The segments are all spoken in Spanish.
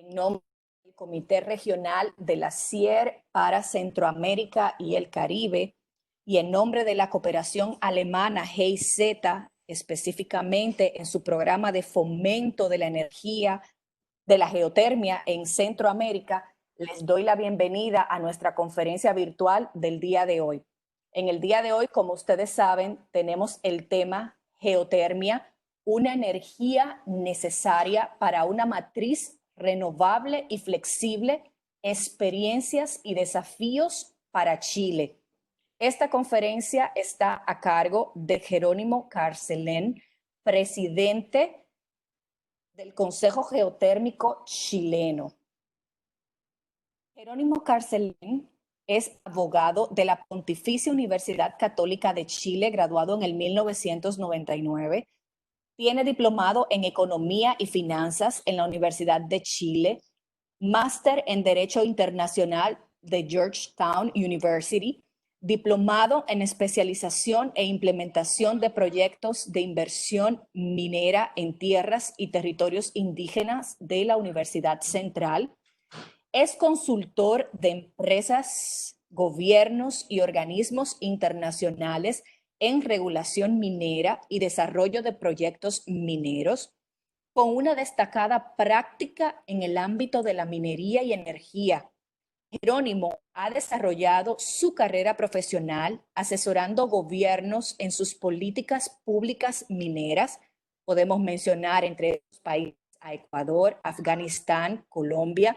En nombre del Comité Regional de la CIER para Centroamérica y el Caribe y en nombre de la cooperación alemana GIZ, específicamente en su programa de fomento de la energía, de la geotermia en Centroamérica, les doy la bienvenida a nuestra conferencia virtual del día de hoy. En el día de hoy, como ustedes saben, tenemos el tema geotermia, una energía necesaria para una matriz renovable y flexible, experiencias y desafíos para Chile. Esta conferencia está a cargo de Jerónimo Carcelén, presidente del Consejo Geotérmico Chileno. Jerónimo Carcelén es abogado de la Pontificia Universidad Católica de Chile, graduado en el 1999. Tiene diplomado en Economía y Finanzas en la Universidad de Chile, máster en Derecho Internacional de Georgetown University, diplomado en especialización e implementación de proyectos de inversión minera en tierras y territorios indígenas de la Universidad Central. Es consultor de empresas, gobiernos y organismos internacionales en regulación minera y desarrollo de proyectos mineros, con una destacada práctica en el ámbito de la minería y energía. Jerónimo ha desarrollado su carrera profesional asesorando gobiernos en sus políticas públicas mineras. Podemos mencionar entre los países a Ecuador, Afganistán, Colombia,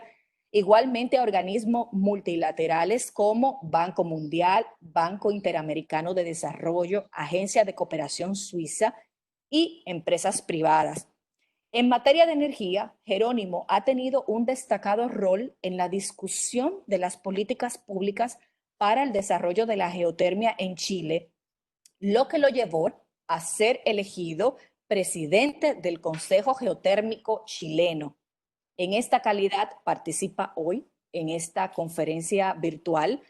igualmente a organismos multilaterales como Banco Mundial, Banco Interamericano de Desarrollo, Agencia de Cooperación Suiza y empresas privadas. En materia de energía, Jerónimo ha tenido un destacado rol en la discusión de las políticas públicas para el desarrollo de la geotermia en Chile, lo que lo llevó a ser elegido presidente del Consejo Geotérmico Chileno. En esta calidad participa hoy en esta conferencia virtual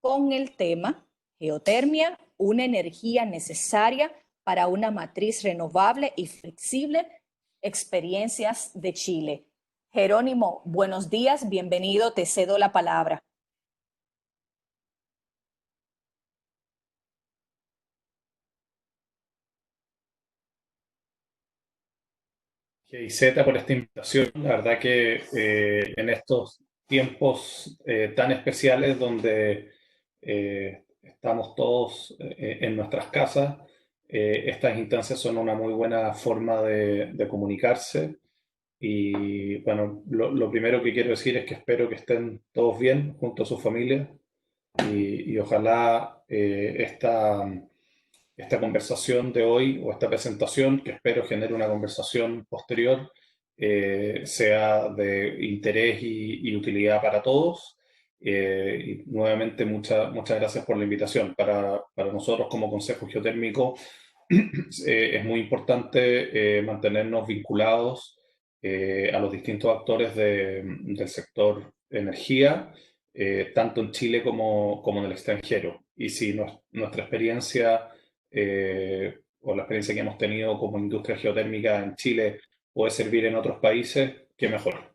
con el tema Geotermia, una energía necesaria para una matriz renovable y flexible, experiencias de Chile. Jerónimo, buenos días, bienvenido, te cedo la palabra. GIZ por esta invitación. La verdad que en estos tiempos tan especiales donde estamos todos en nuestras casas, estas instancias son una muy buena forma de comunicarse. Y bueno, lo primero que quiero decir es que espero que estén todos bien junto a sus familias y ojalá esta conversación de hoy o esta presentación, que espero genere una conversación posterior, sea de interés y utilidad para todos. Y nuevamente muchas gracias por la invitación. Para nosotros como Consejo Geotérmico es muy importante mantenernos vinculados a los distintos actores del sector energía, tanto en Chile como en el extranjero. Y si nuestra experiencia o la experiencia que hemos tenido como industria geotérmica en Chile puede servir en otros países, qué mejor.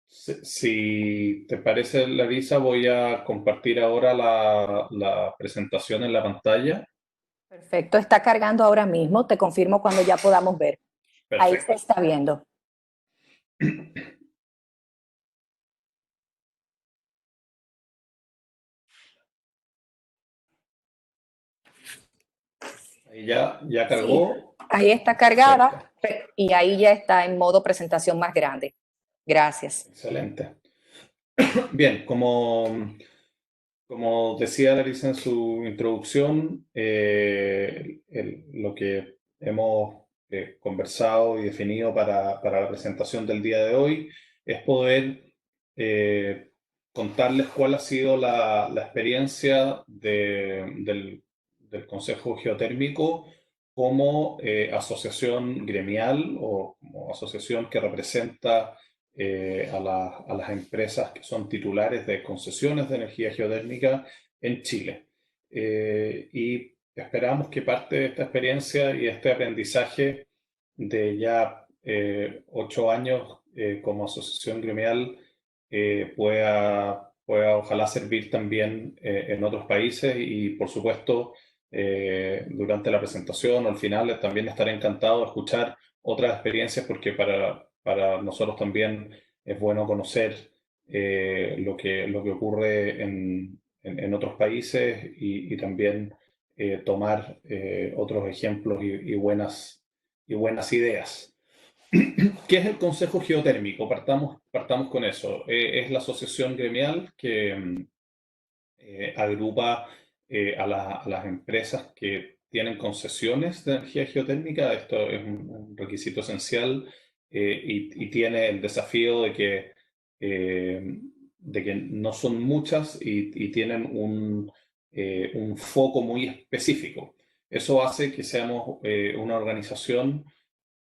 Si te parece, Larisa, voy a compartir ahora la presentación en la pantalla. Perfecto, está cargando ahora mismo, te confirmo cuando ya podamos ver. Ahí se Perfecto. está viendo. Ahí ya Sí, cargó. ahí está Perfecto. cargada y ahí ya está en modo presentación más grande. Gracias. Excelente. Bien, como decía Larisa en su introducción, lo que hemos conversado y definido para la presentación del día de hoy es poder contarles cuál ha sido la experiencia del Consejo Geotérmico como asociación gremial o como asociación que representa a las empresas que son titulares de concesiones de energía geotérmica en Chile. Y esperamos que parte de esta experiencia y este aprendizaje de ya 8 años como asociación gremial pueda ojalá servir también en otros países y por supuesto durante la presentación o al final también estaré encantado de escuchar otras experiencias porque para nosotros también es bueno conocer lo que ocurre en otros países y también tomar otros ejemplos y buenas ideas. ¿Qué es el Consejo Geotérmico? Partamos con eso. Es la asociación gremial que agrupa a las empresas que tienen concesiones de energía geotérmica. Esto es un requisito esencial y tiene el desafío de que no son muchas y tienen un foco muy específico. Eso hace que seamos una organización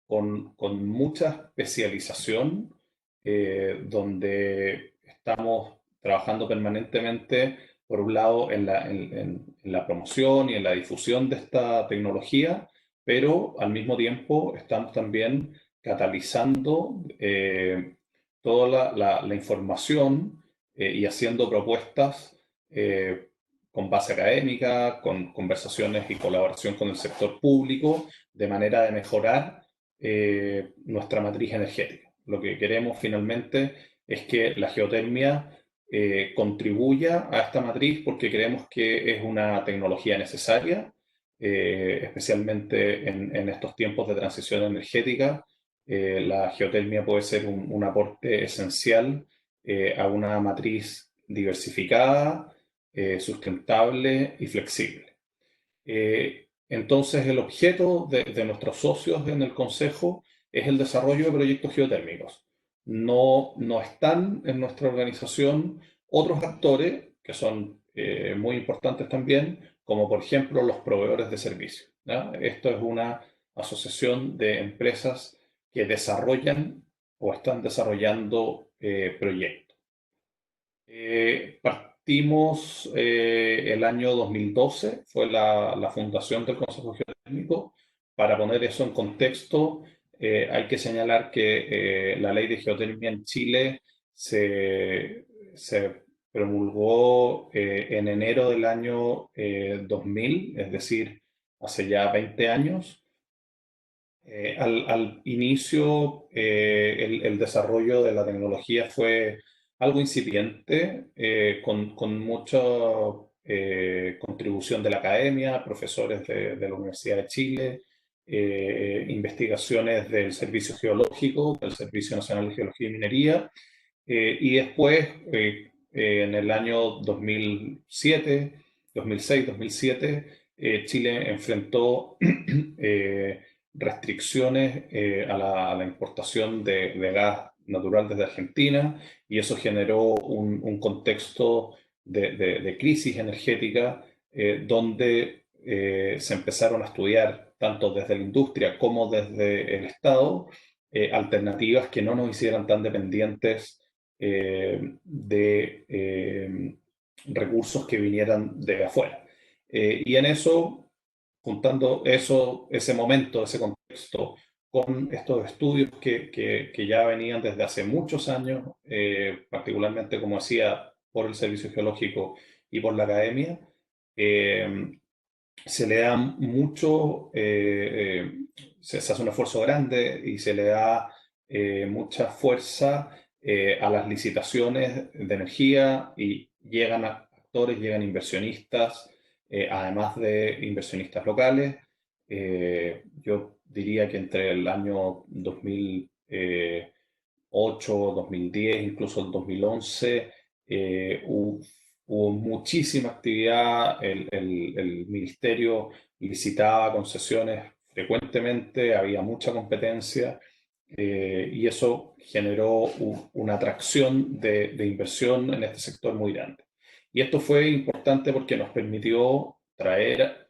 con mucha especialización, donde estamos trabajando permanentemente, por un lado, en la promoción y en la difusión de esta tecnología, pero al mismo tiempo estamos también catalizando toda la información y haciendo propuestas con base académica, con conversaciones y colaboración con el sector público, de manera de mejorar nuestra matriz energética. Lo que queremos finalmente es que la geotermia contribuya a esta matriz porque creemos que es una tecnología necesaria, especialmente en estos tiempos de transición energética. La geotermia puede ser un aporte esencial a una matriz diversificada, sustentable y flexible. Entonces, el objeto de nuestros socios en el Consejo es el desarrollo de proyectos geotérmicos. No están en nuestra organización otros actores que son muy importantes también, como por ejemplo los proveedores de servicios, ¿ya? Esto es una asociación de empresas que desarrollan o están desarrollando proyectos. Partimos el año 2012, fue la fundación del Consejo Geotécnico. Para poner eso en contexto, hay que señalar que la ley de geotermia en Chile se promulgó en enero del año 2000, es decir, hace ya 20 años. Al inicio, el desarrollo de la tecnología fue algo incipiente, con mucha contribución de la academia, profesores de la Universidad de Chile, investigaciones del Servicio Geológico, del Servicio Nacional de Geología y Minería, y después, en el año 2007, 2006, 2007, Chile enfrentó restricciones a la importación de gas natural desde Argentina y eso generó un contexto de crisis energética donde se empezaron a estudiar tanto desde la industria como desde el Estado alternativas que no nos hicieran tan dependientes de recursos que vinieran de afuera. Y en eso, juntando ese momento, ese contexto, con estos estudios que ya venían desde hace muchos años, particularmente, como decía, por el Servicio Geológico y por la academia, se le da se hace un esfuerzo grande y se le da mucha fuerza a las licitaciones de energía y llegan actores, llegan inversionistas, además de inversionistas locales. Yo diría que entre el año 2008, 2010, incluso el 2011, hubo muchísima actividad, el ministerio licitaba concesiones frecuentemente, había mucha competencia y eso generó una atracción de inversión en este sector muy grande. Y esto fue importante porque nos permitió traer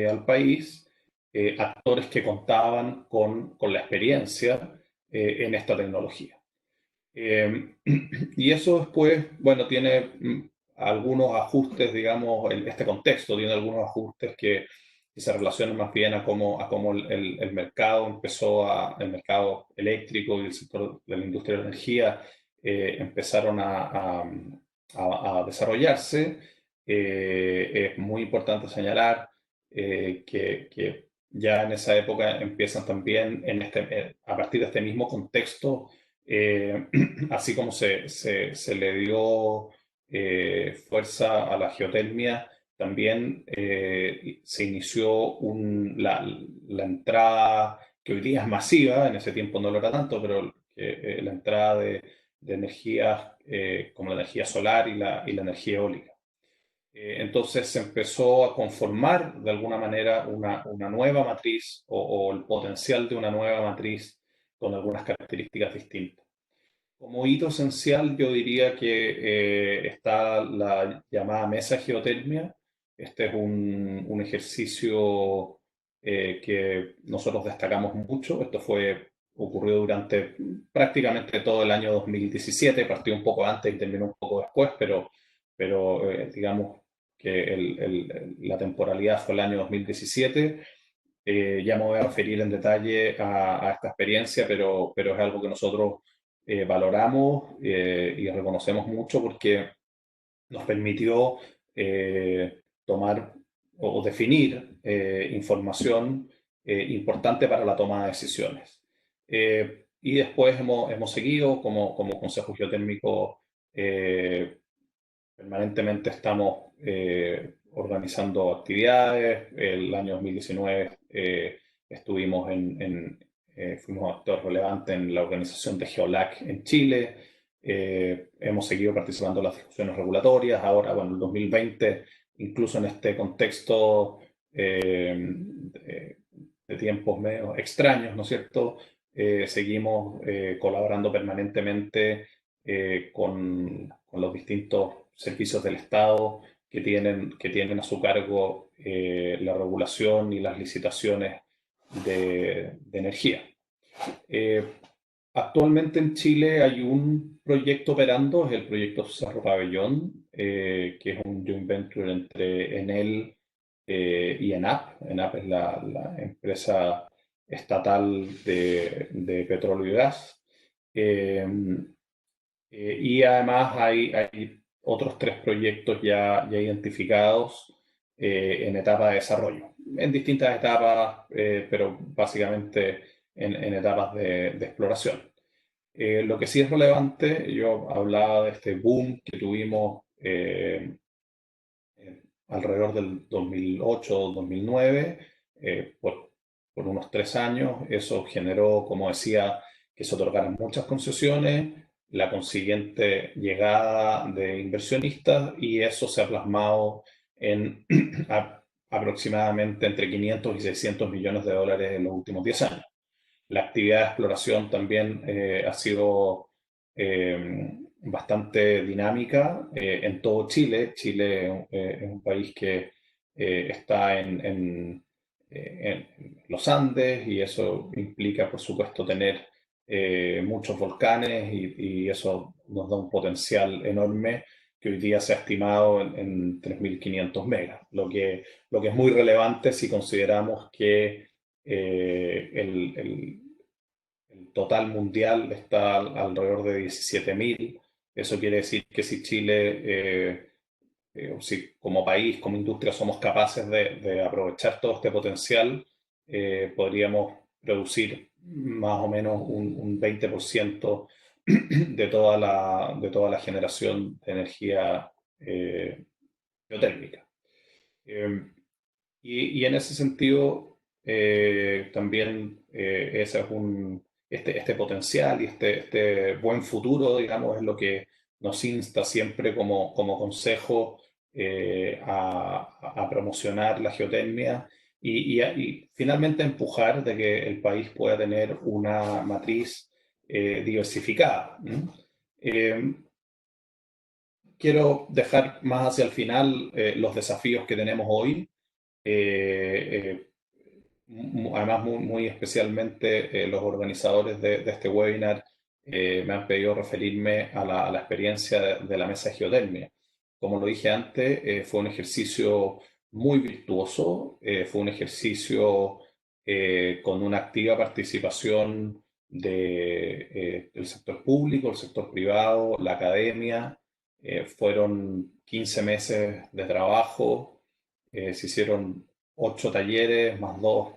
al país actores que contaban con la experiencia en esta tecnología. Y eso después, bueno, tiene algunos ajustes, digamos, este contexto tiene algunos ajustes que y se relaciona más bien a cómo el mercado el mercado eléctrico y el sector de la industria de la energía empezaron a desarrollarse. Es muy importante señalar que ya en esa época empiezan también, a partir de este mismo contexto, así como se le dio fuerza a la geotermia, también se inició la entrada, que hoy día es masiva, en ese tiempo no lo era tanto, pero la entrada de energías como la energía solar y la energía eólica. Entonces se empezó a conformar de alguna manera una nueva matriz o el potencial de una nueva matriz con algunas características distintas. Como hito esencial, yo diría que está la llamada mesa geotermia. Este es un ejercicio que nosotros destacamos mucho. Ocurrió durante prácticamente todo el año 2017, partió un poco antes y terminó un poco después, pero digamos que la temporalidad fue el año 2017. Ya me voy a referir en detalle a esta experiencia, pero es algo que nosotros valoramos y reconocemos mucho porque nos permitió tomar o definir información importante para la toma de decisiones. Y después hemos seguido como Consejo Geotérmico, permanentemente estamos organizando actividades. El año 2019 fuimos actores relevantes en la organización de GEOLAC en Chile. Hemos seguido participando en las discusiones regulatorias. Ahora, bueno, el 2020, incluso en este contexto de tiempos medio extraños, ¿no es cierto? Seguimos colaborando permanentemente con los distintos servicios del Estado que tienen a su cargo la regulación y las licitaciones de energía. Eh, Actualmente en Chile hay un proyecto operando, es el proyecto Cerro Pabellón, que es un joint venture entre Enel y ENAP. ENAP es la empresa estatal de petróleo y gas. Eh, y además hay otros 3 proyectos ya identificados en etapa de desarrollo, en distintas etapas, pero básicamente en etapas de exploración. Lo que sí es relevante, yo hablaba de este boom que tuvimos alrededor del 2008-2009, por unos 3 años. Eso generó, como decía, que se otorgaran muchas concesiones, la consiguiente llegada de inversionistas, y eso se ha plasmado en aproximadamente entre 500 y 600 millones de dólares en los últimos 10 años. La actividad de exploración también ha sido bastante dinámica en todo Chile. Chile es un país que está en los Andes, y eso implica, por supuesto, tener muchos volcanes, y eso nos da un potencial enorme que hoy día se ha estimado en 3.500 megas, lo que es muy relevante si consideramos que el total mundial está alrededor de 17.000. Eso quiere decir que si Chile, si como país, como industria, somos capaces de aprovechar todo este potencial, podríamos producir más o menos un 20% de toda la generación de energía geotérmica. Eh, y en ese sentido, también ese es este potencial y este buen futuro, digamos, es lo que nos insta siempre como consejo a promocionar la geotermia y finalmente empujar de que el país pueda tener una matriz diversificada. Eh, Quiero dejar más hacia el final los desafíos que tenemos hoy. Eh, Además, muy especialmente los organizadores de este webinar me han pedido referirme a la experiencia de la mesa de geotermia. Como lo dije antes, fue un ejercicio muy virtuoso. Fue un ejercicio con una activa participación del sector público, el sector privado, la academia. Fueron 15 meses de trabajo, se hicieron 8 talleres más 2,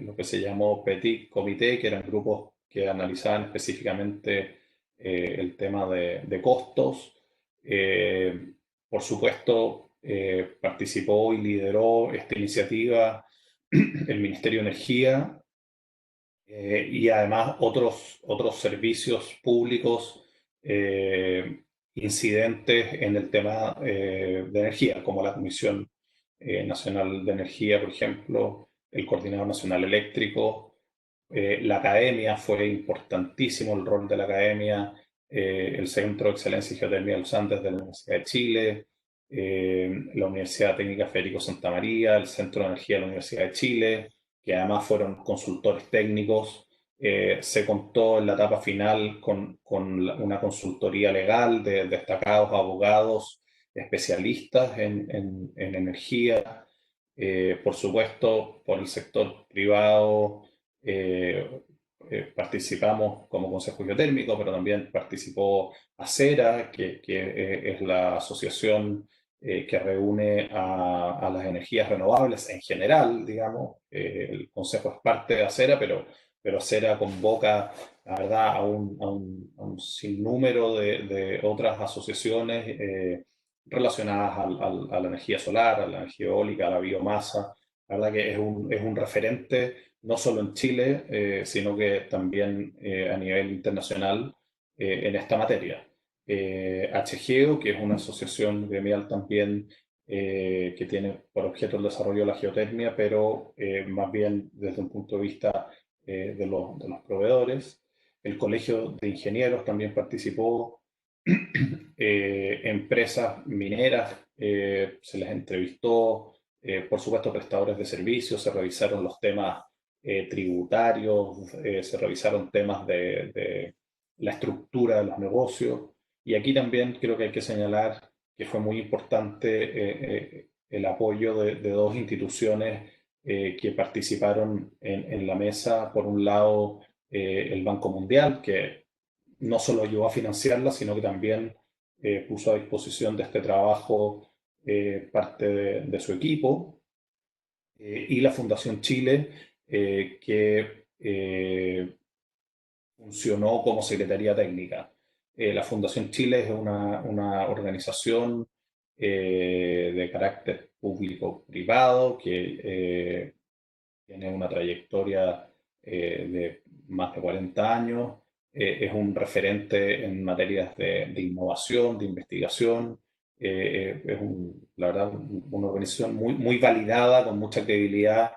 lo que se llamó Petit Comité, que eran grupos que analizaban específicamente el tema de costos. Por supuesto, participó y lideró esta iniciativa el Ministerio de Energía, y además otros servicios públicos incidentes en el tema de energía, como la Comisión Nacional de Energía, por ejemplo, el Coordinador Nacional Eléctrico. La academia, fue importantísimo el rol de la academia, el Centro de Excelencia y Geotermia de los Andes de la Universidad de Chile, la Universidad Técnica Federico Santa María, el Centro de Energía de la Universidad de Chile, que además fueron consultores técnicos. Se contó en la etapa final con una consultoría legal de destacados abogados especialistas en energía. Por supuesto, por el sector privado eh, participamos como Consejo Geotérmico, pero también participó ACERA, que es la asociación que reúne a las energías renovables en general, digamos. El Consejo es parte de ACERA, pero ACERA convoca, la verdad, a un sinnúmero de otras asociaciones relacionadas a la energía solar, a la energía eólica, a la biomasa. La verdad que es un referente no solo en Chile, sino que también a nivel internacional en esta materia. HGEO, que es una asociación gremial también que tiene por objeto el desarrollo de la geotermia, pero más bien desde un punto de vista de los proveedores. El Colegio de Ingenieros también participó. Empresas mineras se les entrevistó, por supuesto prestadores de servicios, se revisaron los temas tributarios, se revisaron temas de la estructura de los negocios. Y aquí también creo que hay que señalar que fue muy importante el apoyo de dos instituciones que participaron en la mesa. Por un lado, el Banco Mundial, que no solo ayudó a financiarla, sino que también puso a disposición de este trabajo parte de su equipo, y la Fundación Chile, que funcionó como Secretaría Técnica. La Fundación Chile es una organización de carácter público-privado que tiene una trayectoria de más de 40 años, es un referente en materias de innovación, de investigación, la verdad, una organización muy validada, con mucha credibilidad,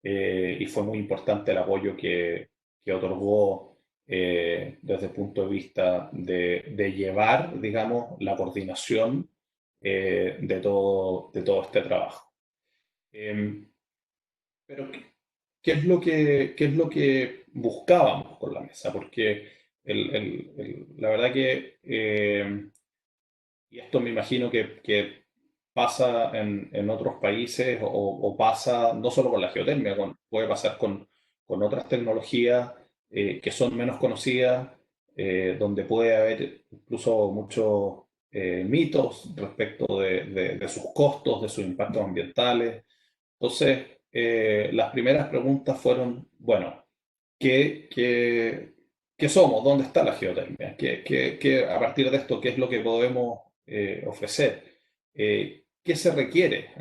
y fue muy importante el apoyo que otorgó desde el punto de vista de llevar, digamos, la coordinación de todo este trabajo. Pero, qué es lo que buscábamos con la mesa? Porque la verdad que, y esto me imagino que pasa en otros países o pasa no solo con la geotermia, puede pasar con otras tecnologías que son menos conocidas, donde puede haber incluso muchos mitos respecto de sus costos, de sus impactos ambientales. Entonces, las primeras preguntas fueron, bueno, ¿qué, qué, qué somos? ¿Dónde está la geotermia? A partir de esto, ¿qué es lo que podemos ofrecer? ¿Qué se requiere?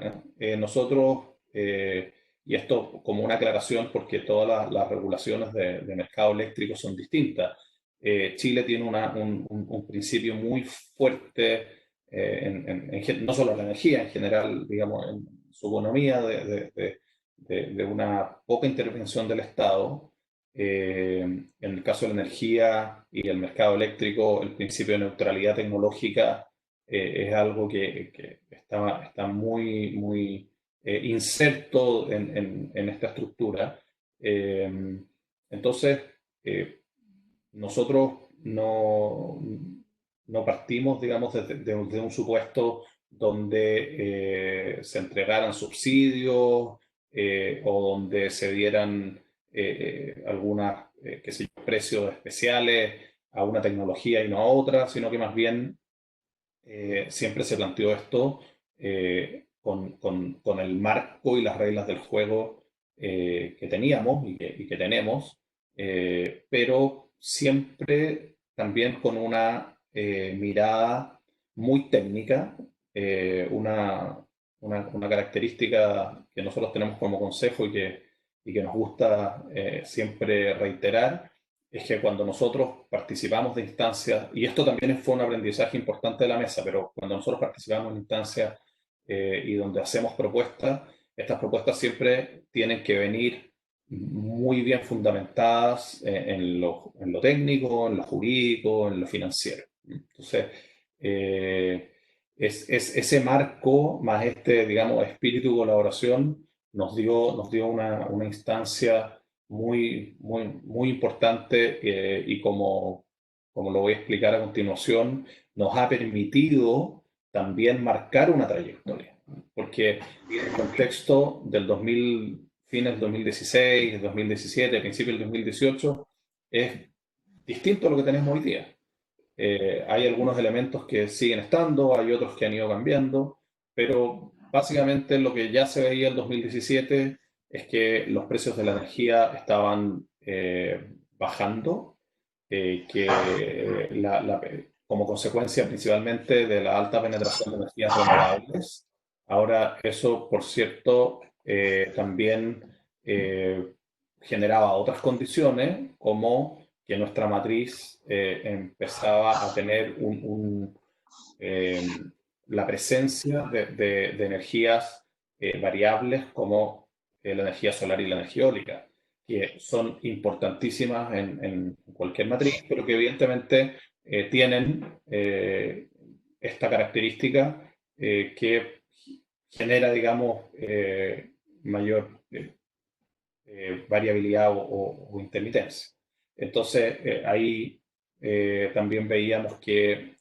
Nosotros, y esto como una aclaración porque todas las regulaciones de mercado eléctrico son distintas. Chile tiene un principio muy fuerte, no solo en la energía, en general, digamos, en su economía de una poca intervención del Estado. En el caso de la energía y el mercado eléctrico, el principio de neutralidad tecnológica es algo que está muy inserto en esta estructura. Entonces, eh, nosotros no partimos, digamos, de un supuesto donde se entregaran subsidios o donde se dieran algunos qué sé yo, precios especiales a una tecnología y no a otra, sino que más bien siempre se planteó esto con el marco y las reglas del juego que teníamos y que tenemos, pero siempre también con una mirada muy técnica, una característica que nosotros tenemos como consejo y que nos gusta siempre reiterar, es que cuando nosotros participamos de instancias, y esto también fue un aprendizaje importante de la mesa, pero cuando nosotros participamos en instancias y donde hacemos propuestas, estas propuestas siempre tienen que venir muy bien fundamentadas en lo técnico, en lo jurídico, en lo financiero. Entonces, es ese marco más este, digamos, espíritu de colaboración nos dio una instancia muy importante y como lo voy a explicar a continuación, nos ha permitido también marcar una trayectoria. Porque en el contexto del 2000, fines del 2016, 2017, principios del 2018, es distinto a lo que tenemos hoy día. Hay algunos elementos que siguen estando, hay otros que han ido cambiando, pero básicamente lo que ya se veía en 2017 es que los precios de la energía estaban bajando, como consecuencia principalmente de la alta penetración de energías renovables. Ahora, eso, por cierto, también eh, generaba otras condiciones, como que nuestra matriz empezaba a tener eh, la presencia de energías variables como la energía solar y la energía eólica, que son importantísimas en cualquier matriz, pero que evidentemente tienen esta característica que genera, digamos, mayor variabilidad o intermitencia. Entonces, ahí también veíamos que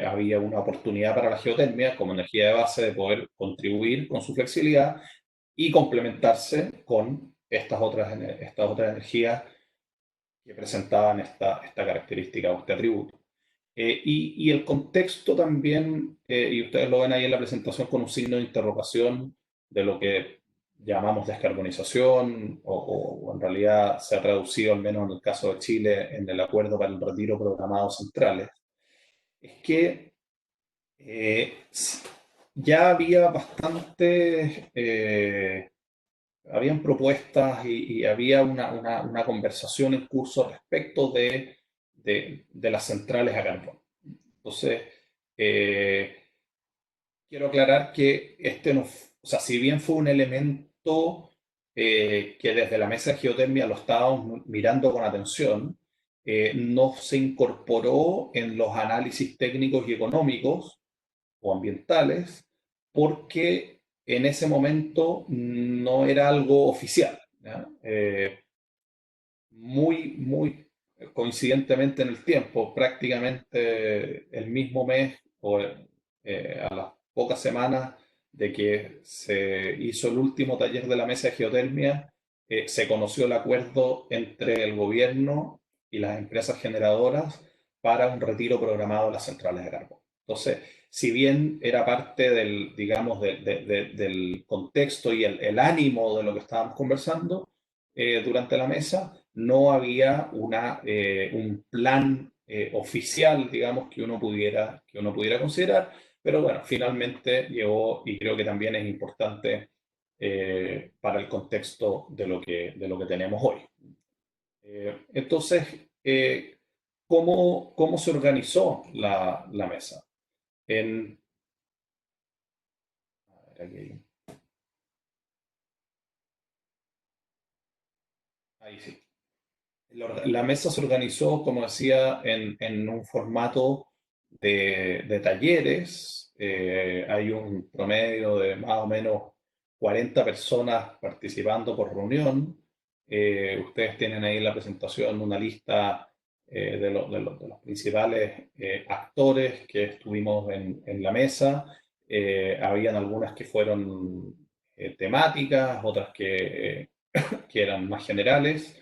había una oportunidad para la geotermia como energía de base de poder contribuir con su flexibilidad y complementarse con estas otras energías que presentaban esta característica o este atributo. Y el contexto también, y ustedes lo ven ahí en la presentación con un signo de interrogación de lo que llamamos descarbonización, o en realidad se ha traducido, al menos en el caso de Chile, en el acuerdo para el retiro programado centrales, es que ya había bastante, habían propuestas y había una conversación en curso respecto de las centrales a carbón. Entonces, eh, quiero aclarar que este no, o sea, si bien fue un elemento que desde la mesa de geotermia lo estábamos mirando con atención, no se incorporó en los análisis técnicos y económicos o ambientales porque en ese momento no era algo oficial. ¿Ya? Muy coincidentemente en el tiempo, prácticamente el mismo mes o a las pocas semanas de que se hizo el último taller de la mesa de geotermia, se conoció el acuerdo entre el gobierno y las empresas generadoras para un retiro programado de las centrales de carbón. Entonces, si bien era parte del, digamos, del contexto y el ánimo de lo que estábamos conversando durante la mesa, no había un plan oficial, digamos, que uno pudiera considerar, pero bueno, finalmente llegó y creo que también es importante para el contexto de lo que tenemos hoy. Entonces, ¿cómo se organizó la mesa? En, a ver, ahí sí. La mesa se organizó, como decía, en un formato de talleres. Hay un promedio de más o menos 40 personas participando por reunión. Ustedes tienen ahí en la presentación una lista de los principales actores que estuvimos en la mesa. Habían algunas que fueron temáticas, otras que eran más generales.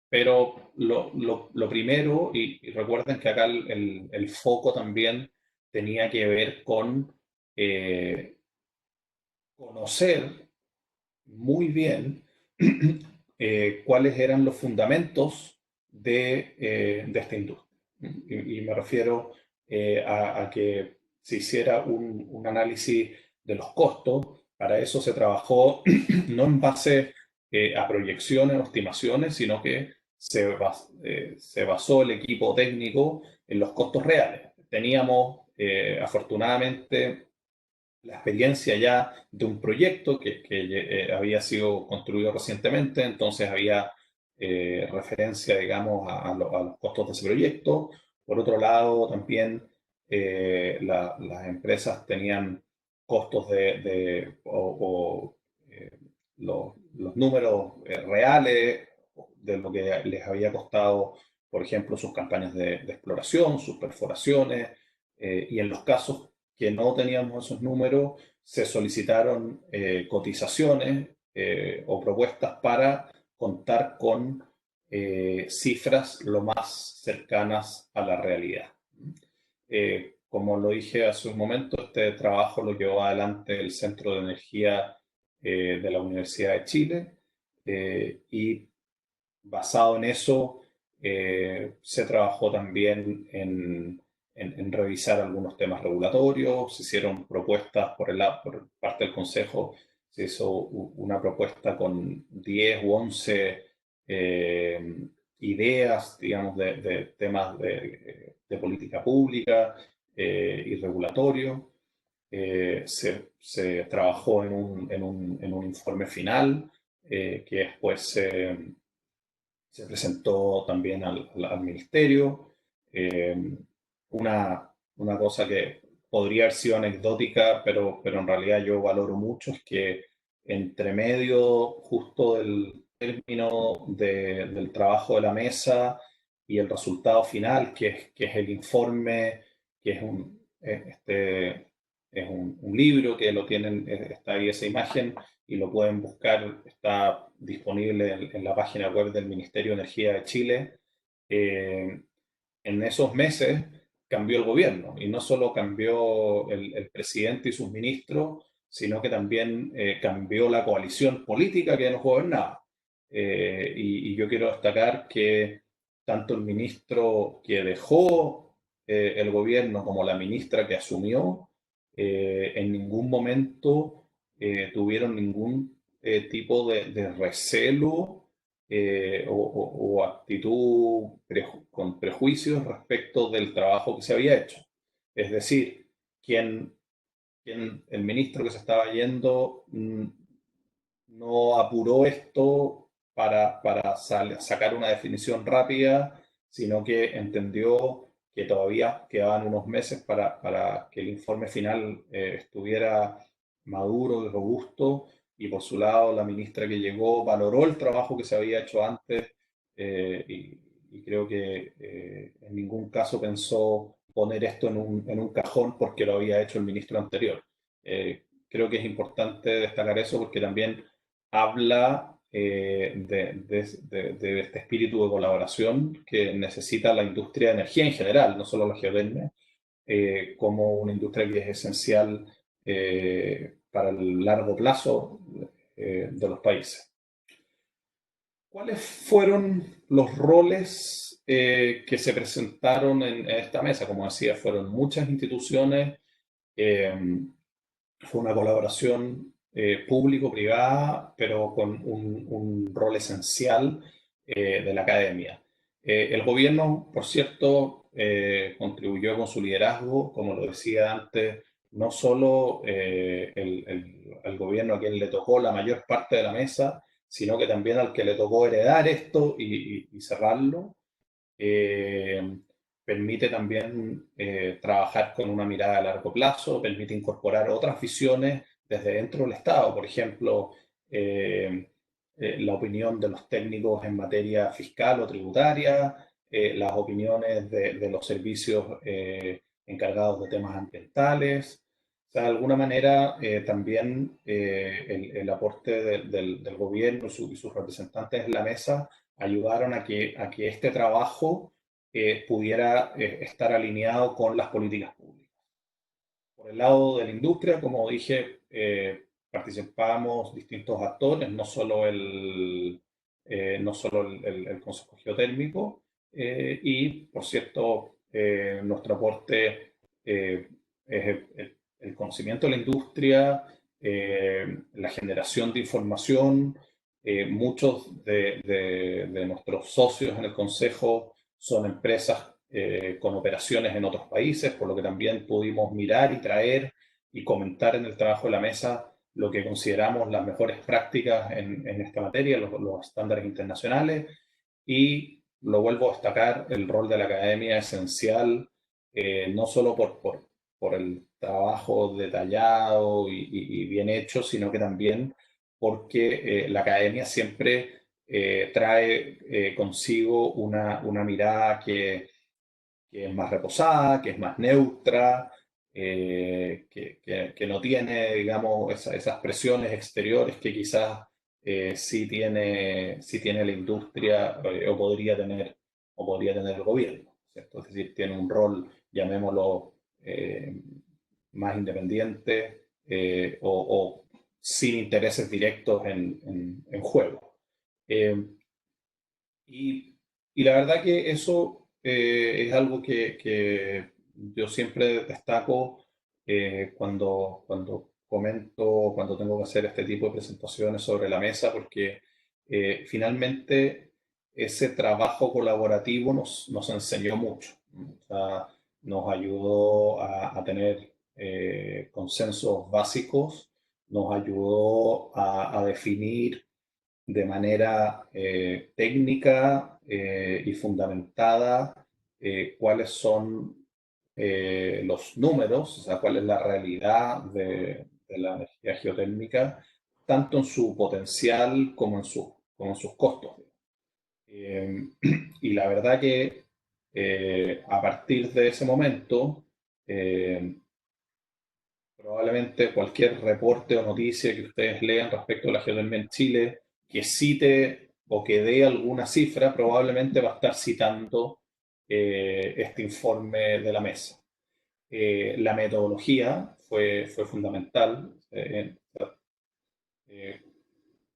Pero lo primero, y recuerden que acá el foco también tenía que ver con conocer muy bien cuáles eran los fundamentos de esta industria. Y me refiero a que se hiciera un análisis de los costos. Para eso se trabajó no en base a proyecciones o estimaciones, sino que se basó el equipo técnico en los costos reales. Teníamos, afortunadamente, la experiencia ya de un proyecto que había sido construido recientemente, entonces había referencia, digamos, a los costos de ese proyecto. Por otro lado, también las empresas tenían costos los números reales de lo que les había costado, por ejemplo, sus campañas de exploración, sus perforaciones, y en los casos que no teníamos esos números, se solicitaron cotizaciones o propuestas para contar con cifras lo más cercanas a la realidad. Como lo dije hace un momento, este trabajo lo llevó adelante el Centro de Energía de la Universidad de Chile, y basado en eso se trabajó también en revisar algunos temas regulatorios, se hicieron propuestas por parte del Consejo, se hizo una propuesta con 10 u 11 ideas, digamos, de temas de política pública y regulatorio. Se trabajó en un informe final que después se presentó también al ministerio. Eh, una cosa que podría haber sido anecdótica, pero en realidad yo valoro mucho, es que entre medio justo del término del trabajo de la mesa y el resultado final, que es el informe, que es un libro que lo tienen, está ahí esa imagen, y lo pueden buscar, está disponible en la página web del Ministerio de Energía de Chile. Eh, en esos meses cambió el gobierno, y no solo cambió el presidente y sus ministros, sino que también cambió la coalición política que nos gobernaba. Y yo quiero destacar que tanto el ministro que dejó el gobierno como la ministra que asumió, en ningún momento tuvieron ningún tipo de recelo o actitud con prejuicios respecto del trabajo que se había hecho. Es decir, el ministro que se estaba yendo no apuró esto para sacar una definición rápida, sino que entendió que todavía quedaban unos meses para que el informe final estuviera maduro y robusto, y por su lado la ministra que llegó valoró el trabajo que se había hecho antes, y creo que en ningún caso pensó poner esto en un cajón porque lo había hecho el ministro anterior. Creo que es importante destacar eso porque también habla de este espíritu de colaboración que necesita la industria de energía en general, no solo la geotecnia, como una industria que es esencial para el largo plazo de los países. ¿Cuáles fueron los roles que se presentaron en esta mesa? Como decía, fueron muchas instituciones. eh, Fue una colaboración público-privada, pero con un rol esencial de la academia. El gobierno, por cierto, contribuyó con su liderazgo, como lo decía antes, no solo el gobierno a quien le tocó la mayor parte de la mesa, sino que también al que le tocó heredar esto y cerrarlo. eh, Permite también trabajar con una mirada a largo plazo, permite incorporar otras visiones desde dentro del Estado. Por ejemplo, la opinión de los técnicos en materia fiscal o tributaria, las opiniones de los servicios encargados de temas ambientales. sea, de alguna manera también el aporte del gobierno y sus representantes en la mesa ayudaron a que este trabajo pudiera estar alineado con las políticas públicas. Por el lado de la industria, como dije, participamos distintos actores, no solo el Consejo Geotérmico, y por cierto, nuestro aporte es el conocimiento de la industria, la generación de información. Muchos de nuestros socios en el Consejo son empresas con operaciones en otros países, por lo que también pudimos mirar y traer y comentar en el trabajo de la mesa lo que consideramos las mejores prácticas en esta materia, los estándares internacionales, y lo vuelvo a destacar, el rol de la academia es esencial, no solo por el trabajo detallado y bien hecho, sino que también porque la academia siempre trae consigo una mirada que es más reposada, que es más neutra, que no tiene, digamos, esas presiones exteriores que quizás sí tiene la industria o podría tener el gobierno, ¿cierto? Es decir, tiene un rol, llamémoslo, eh, más independiente o sin intereses directos en juego. Eh, y, y la verdad que eso es algo que yo siempre destaco cuando comento, cuando tengo que hacer este tipo de presentaciones sobre la mesa, porque finalmente ese trabajo colaborativo nos enseñó mucho. O sea, nos ayudó a tener consensos básicos, nos ayudó a definir de manera técnica y fundamentada cuáles son los números, o sea, cuál es la realidad de la energía geotérmica, tanto en su potencial como en sus costos. Eh, y la verdad que a partir de ese momento, eh, probablemente cualquier reporte o noticia que ustedes lean respecto a la geotermia en Chile que cite o que dé alguna cifra, probablemente va a estar citando este informe de la mesa. La metodología fue fundamental. Eh,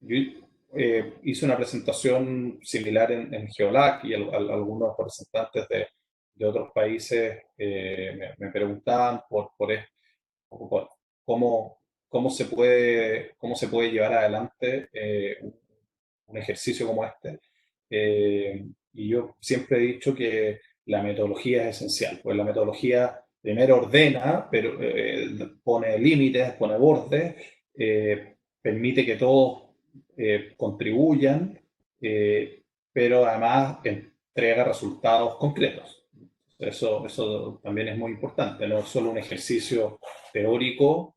yo hice una presentación similar en Geolac y algunos representantes de otros países me preguntaban por cómo, cómo se puede llevar adelante un ejercicio como este. Y yo siempre he dicho que la metodología es esencial, pues la metodología primero ordena, pero pone límites, pone bordes, permite que todos contribuyan, pero además entrega resultados concretos. Eso también es muy importante, no es solo un ejercicio teórico,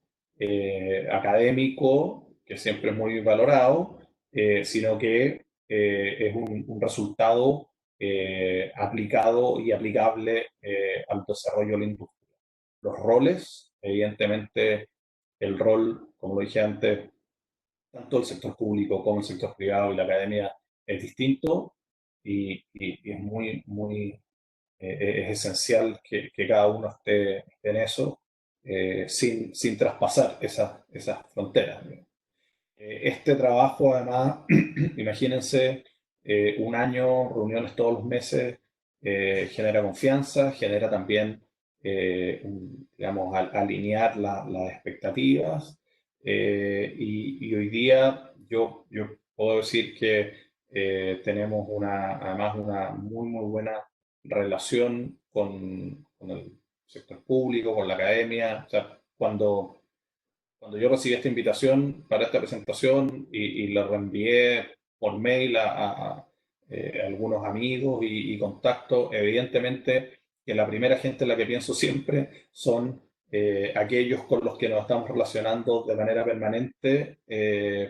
académico, que siempre es muy valorado, sino que es un resultado aplicado y aplicable al desarrollo de la industria. Los roles, evidentemente, el rol, como lo dije antes, tanto el sector público como el sector privado y la academia es distinto y es es esencial que cada uno esté en eso sin traspasar esas fronteras. Este trabajo, además, imagínense, un año, reuniones todos los meses, genera confianza, genera también, digamos, alinear las expectativas. Y hoy día yo puedo decir que tenemos además una muy buena relación con el sector público, con la academia. O sea, cuando yo recibí esta invitación para esta presentación y la reenvié por mail a algunos amigos y contactos, evidentemente que la primera gente en la que pienso siempre son aquellos con los que nos estamos relacionando de manera permanente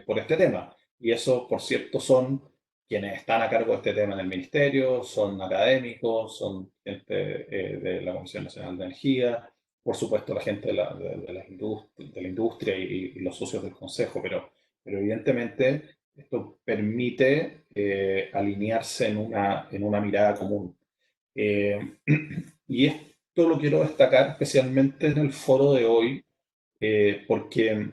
por este tema. Y eso, por cierto, son quienes están a cargo de este tema en el ministerio, son académicos, son gente de la Comisión Nacional de Energía, por supuesto la gente de la industria y los socios del consejo, pero evidentemente esto permite alinearse en una mirada común. Eh, y esto lo quiero destacar especialmente en el foro de hoy, porque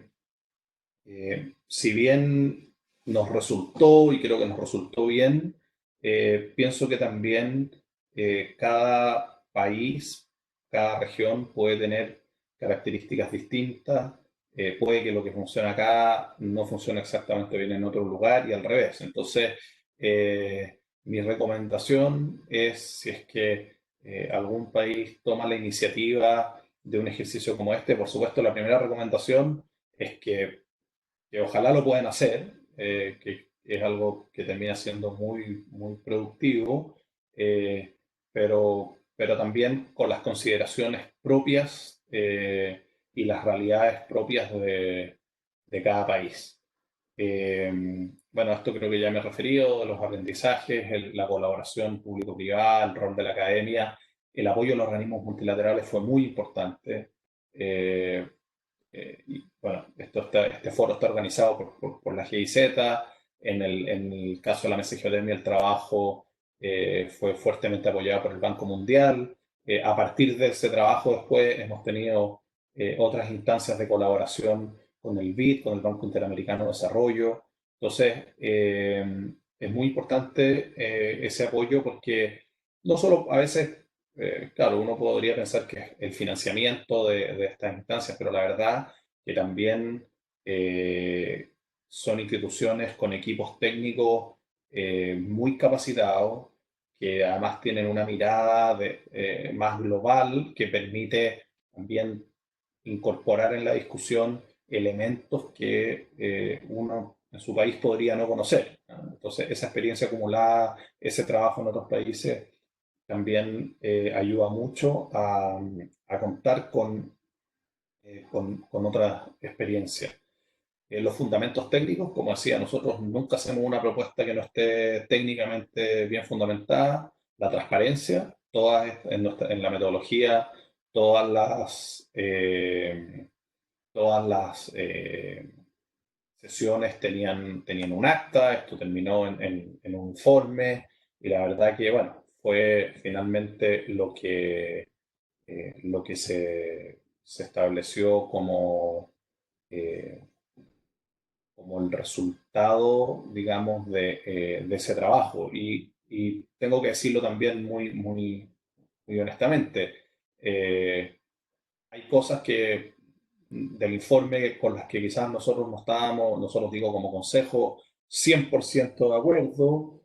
si bien nos resultó, y creo que nos resultó bien, pienso que también cada país, cada región puede tener características distintas. Puede que lo que funciona acá no funcione exactamente bien en otro lugar y al revés. Entonces, mi recomendación es, si es que algún país toma la iniciativa de un ejercicio como este, por supuesto, la primera recomendación es que ojalá lo puedan hacer, que es algo que termina siendo muy, muy productivo, eh, pero también con las consideraciones propias y las realidades propias de cada país. Eh, bueno, a esto creo que ya me he referido, los aprendizajes, la colaboración público-privada, el rol de la academia, el apoyo a los organismos multilaterales fue muy importante. Eh, y bueno, este foro está organizado por la GIZ. En el caso de la mesa de geotermia, el trabajo fue fuertemente apoyado por el Banco Mundial. A partir de ese trabajo, después hemos tenido otras instancias de colaboración con el BID, con el Banco Interamericano de Desarrollo. Entonces, es muy importante ese apoyo porque no solo a veces claro, uno podría pensar que es el financiamiento de estas instancias, pero la verdad que también eh, son instituciones con equipos técnicos muy capacitados, que además tienen una mirada más global que permite también incorporar en la discusión elementos que uno en su país podría no conocer, ¿no? Entonces, esa experiencia acumulada, ese trabajo en otros países también ayuda mucho a contar con otras experiencias. Los fundamentos técnicos, como decía, nosotros nunca hacemos una propuesta que no esté técnicamente bien fundamentada. La transparencia, en la metodología, todas las sesiones tenían un acta, esto terminó en un informe, y la verdad que, bueno, fue finalmente lo que se estableció eh, como el resultado, digamos, de ese trabajo. Y tengo que decirlo también muy, muy, muy honestamente. Hay cosas que del informe con las que quizás nosotros no estábamos, nosotros digo como consejo, 100% de acuerdo,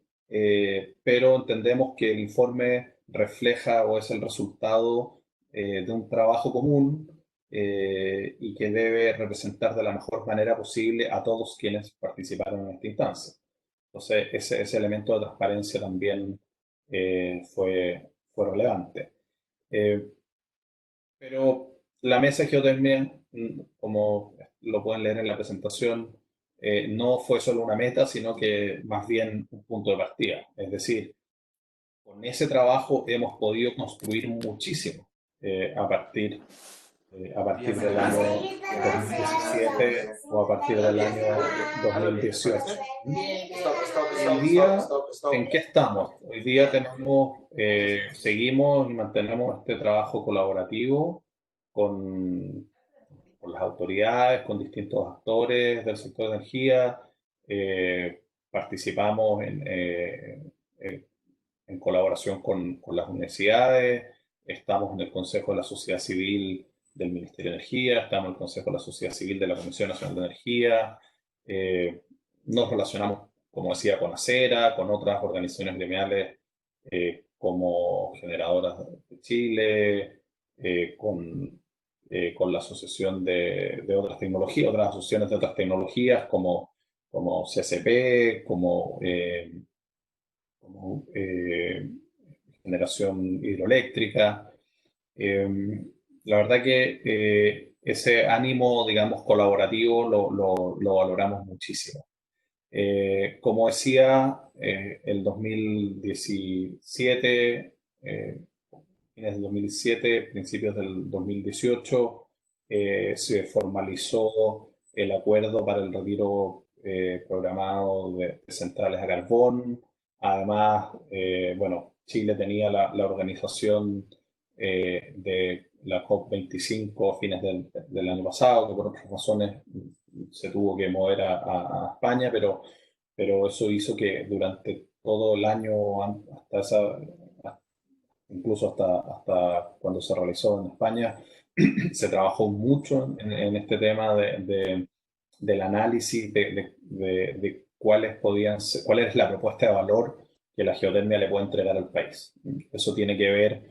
pero entendemos que el informe refleja o es el resultado de un trabajo común y que debe representar de la mejor manera posible a todos quienes participaron en esta instancia. Entonces, ese elemento de transparencia también fue relevante. Eh, pero la mesa de geotermia, como lo pueden leer en la presentación, no fue solo una meta, sino que más bien un punto de partida. Es decir, con ese trabajo hemos podido construir muchísimo a partir del año 2017 o a partir del año 2018. Hoy día, ¿en qué estamos? Hoy día seguimos y mantenemos este trabajo colaborativo con, con las autoridades, con distintos actores del sector de energía. Participamos en colaboración con las universidades, estamos en el Consejo de la Sociedad Civil del Ministerio de Energía, estamos en el Consejo de la Sociedad Civil de la Comisión Nacional de Energía, nos relacionamos, como decía, con ACERA, con otras organizaciones gremiales como Generadoras de Chile, con la Asociación de otras tecnologías, otras asociaciones de otras tecnologías como CSP, como generación hidroeléctrica. La verdad que ese ánimo, digamos, colaborativo lo valoramos muchísimo. Como decía, el 2017, fines del 2017, principios del 2018, se formalizó el acuerdo para el retiro programado de centrales a carbón. Además, bueno, Chile tenía la organización de la COP25 a fines del año pasado, que por otras razones se tuvo que mover a España, pero eso hizo que durante todo el año, incluso hasta cuando se realizó en España, se trabajó mucho en este tema del análisis de cuáles podían ser, cuál es la propuesta de valor que la geotermia le puede entregar al país. Eso tiene que ver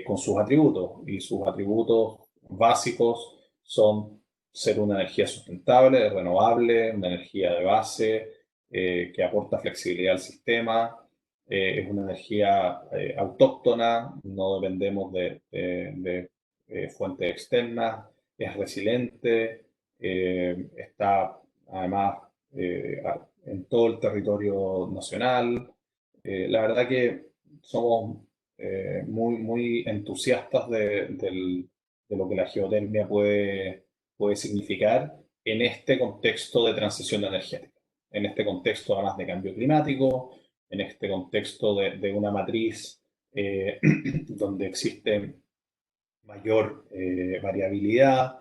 con sus atributos, y sus atributos básicos son ser una energía sustentable, renovable, una energía de base, que aporta flexibilidad al sistema, es una energía autóctona, no dependemos de fuentes externas, es resiliente, está además en todo el territorio nacional. La verdad que somos muy entusiastas de lo que la geotermia puede significar en este contexto de transición energética, en este contexto además de cambio climático, en este contexto de una matriz donde existe mayor variabilidad,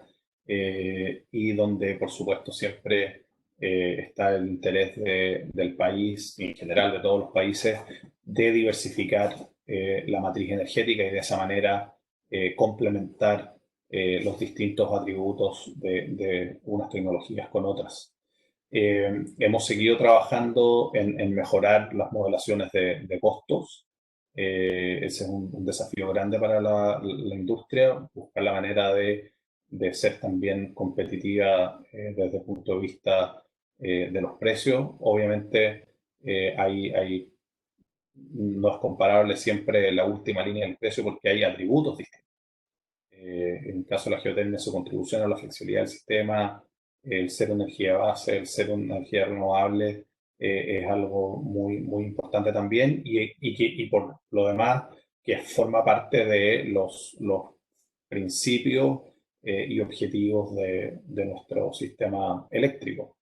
y donde, por supuesto, siempre está el interés del país y en general de todos los países de diversificar la matriz energética y de esa manera complementar los distintos atributos de unas tecnologías con otras. Hemos seguido trabajando en mejorar las modelaciones de costos. Ese es un desafío grande para la industria, buscar la manera de ser también competitiva desde el punto de vista de los precios. Obviamente, no es comparable siempre la última línea del precio porque hay atributos distintos. En el caso de la geotermia, su contribución a la flexibilidad del sistema, el ser energía base, el ser una energía renovable, es algo muy importante también, y por lo demás, que forma parte de los principios y objetivos de nuestro sistema eléctrico.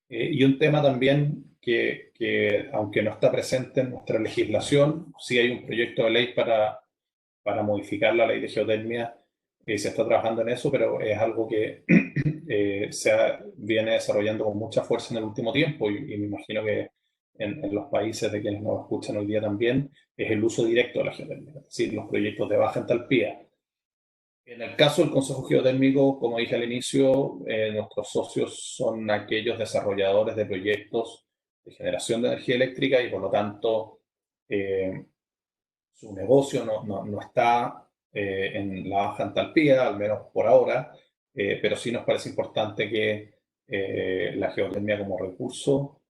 Y un tema también que, aunque no está presente en nuestra legislación, sí hay un proyecto de ley para modificar la ley de geotermia. Se está trabajando en eso, pero es algo que viene desarrollando con mucha fuerza en el último tiempo, y me imagino que en los países de quienes nos escuchan hoy día también, es el uso directo de la geotermia, es decir, los proyectos de baja entalpía. En el caso del Consejo Geotérmico, como dije al inicio, nuestros socios son aquellos desarrolladores de proyectos de generación de energía eléctrica, y por lo tanto su negocio no está en la baja entalpía, al menos por ahora, pero sí nos parece importante que la geotermia como recurso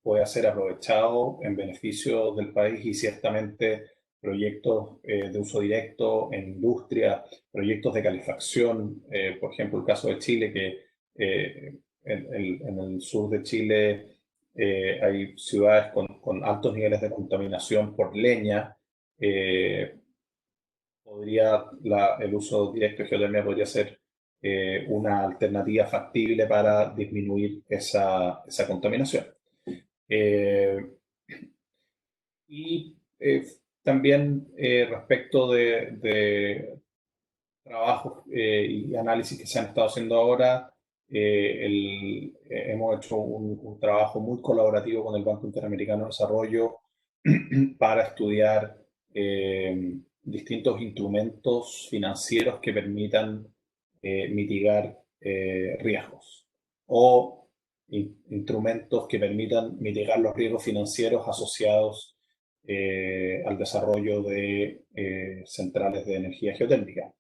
pueda ser aprovechado en beneficio del país, y ciertamente proyectos de uso directo en industria, proyectos de calefacción, por ejemplo, el caso de Chile, que en el sur de Chile hay ciudades con altos niveles de contaminación por leña. El uso directo de geotermia podría ser una alternativa factible para disminuir esa contaminación. Y también respecto de trabajos y análisis que se han estado haciendo ahora, hemos hecho un trabajo muy colaborativo con el Banco Interamericano de Desarrollo para estudiar distintos instrumentos financieros que permitan mitigar riesgos, o instrumentos que permitan mitigar los riesgos financieros asociados al desarrollo de centrales de energía geotérmica.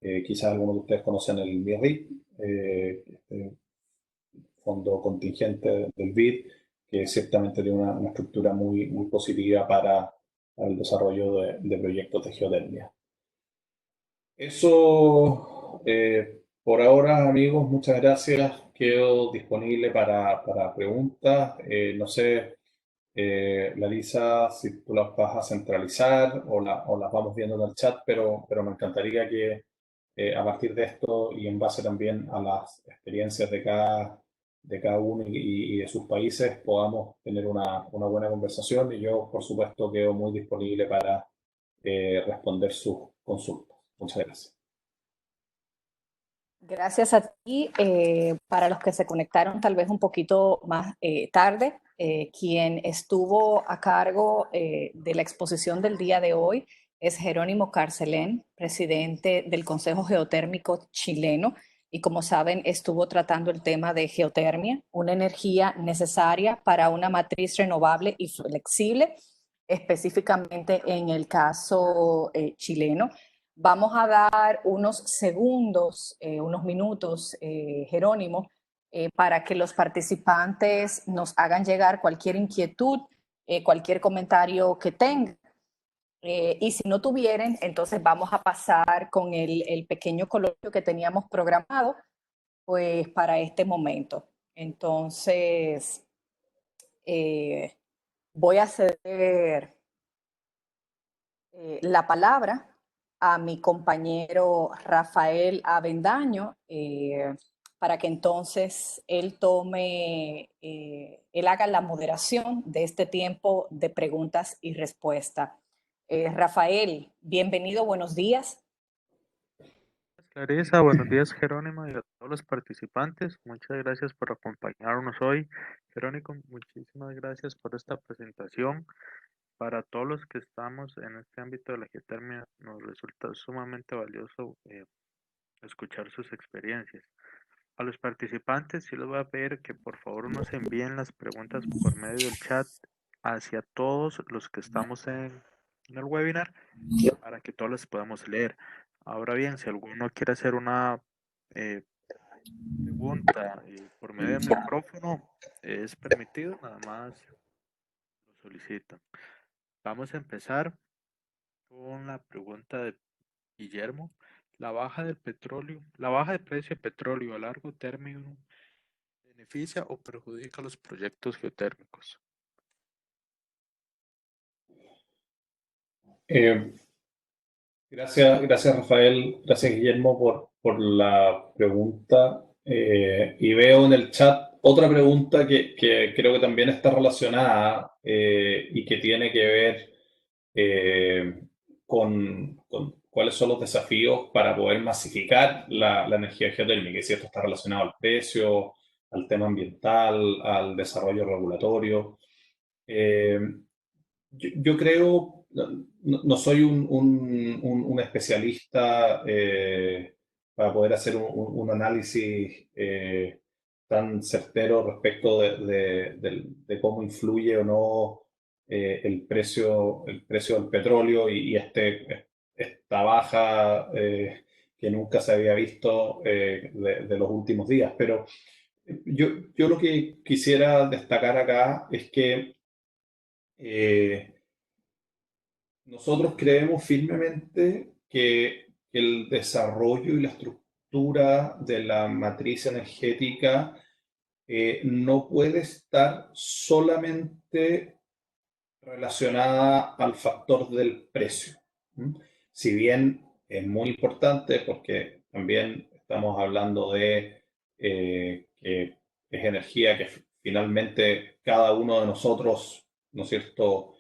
Quizás algunos de ustedes conocen el MIRRIT, este fondo contingente del BID, que ciertamente tiene una estructura muy positiva para el desarrollo de proyectos de geotermia. Eso por ahora, amigos, muchas gracias. Quedo disponible para preguntas. No sé, Larisa, si tú las vas a centralizar o las vamos viendo en el chat, pero me encantaría que a partir de esto y en base también a las experiencias de cada uno y de sus países podamos tener una buena conversación y yo, por supuesto, quedo muy disponible para responder sus consultas. Muchas gracias. Gracias a ti. Para los que se conectaron tal vez un poquito más tarde, quien estuvo a cargo de la exposición del día de hoy es Jerónimo Carcelén, presidente del Consejo Geotérmico chileno, y como saben, estuvo tratando el tema de geotermia, una energía necesaria para una matriz renovable y flexible, específicamente en el caso chileno. Vamos a dar unos segundos, unos minutos, Jerónimo, para que los participantes nos hagan llegar cualquier inquietud, cualquier comentario que tengan. Y si no tuvieran, entonces vamos a pasar con el pequeño coloquio que teníamos programado pues, para este momento. Entonces, voy a ceder la palabra a mi compañero Rafael Avendaño para que entonces él él haga la moderación de este tiempo de preguntas y respuestas. Rafael, bienvenido, buenos días. Clarisa, buenos días Jerónimo y a todos los participantes. Muchas gracias por acompañarnos hoy. Jerónimo, muchísimas gracias por esta presentación. Para todos los que estamos en este ámbito de la geotermia, nos resulta sumamente valioso escuchar sus experiencias. A los participantes sí les voy a pedir que por favor nos envíen las preguntas por medio del chat hacia todos los que estamos en el webinar para que todos las podamos leer. Ahora bien, si alguno quiere hacer una pregunta por medio del micrófono, es permitido, nada más lo solicito. Vamos a empezar con la pregunta de Guillermo. La baja del petróleo, la baja de precio de petróleo a largo término, ¿beneficia o perjudica los proyectos geotérmicos? Gracias Rafael, gracias Guillermo por la pregunta. Y veo en el chat otra pregunta que creo que también está relacionada y que tiene que ver con cuáles son los desafíos para poder masificar la energía geotérmica. Y si esto está relacionado al precio, al tema ambiental, al desarrollo regulatorio. Yo creo, no soy un especialista para poder hacer un análisis tan certero respecto de cómo influye o no el precio del petróleo y esta baja que nunca se había visto de los últimos días. Pero yo lo que quisiera destacar acá es que nosotros creemos firmemente que el desarrollo y la estructura de la matriz energética no puede estar solamente relacionada al factor del precio. Si bien es muy importante porque también estamos hablando de que es energía que finalmente cada uno de nosotros, ¿no es cierto?,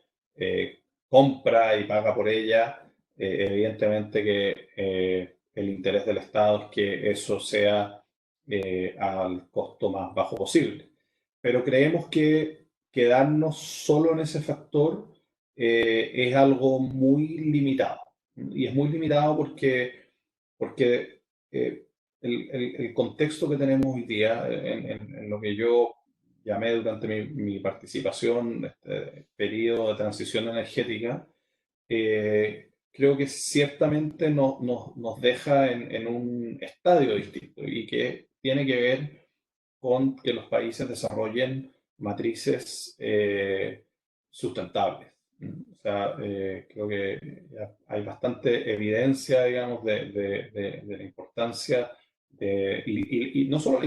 compra y paga por ella. Evidentemente que el interés del Estado es que eso sea al costo más bajo posible. Pero creemos que quedarnos solo en ese factor es algo muy limitado. Y es muy limitado porque el contexto que tenemos hoy día, en lo que yo llamé durante mi participación, este periodo de transición energética, creo que ciertamente nos deja en un estadio distinto y que tiene que ver con que los países desarrollen matrices sustentables. O sea, creo que hay bastante evidencia, digamos, de la importancia y no solo,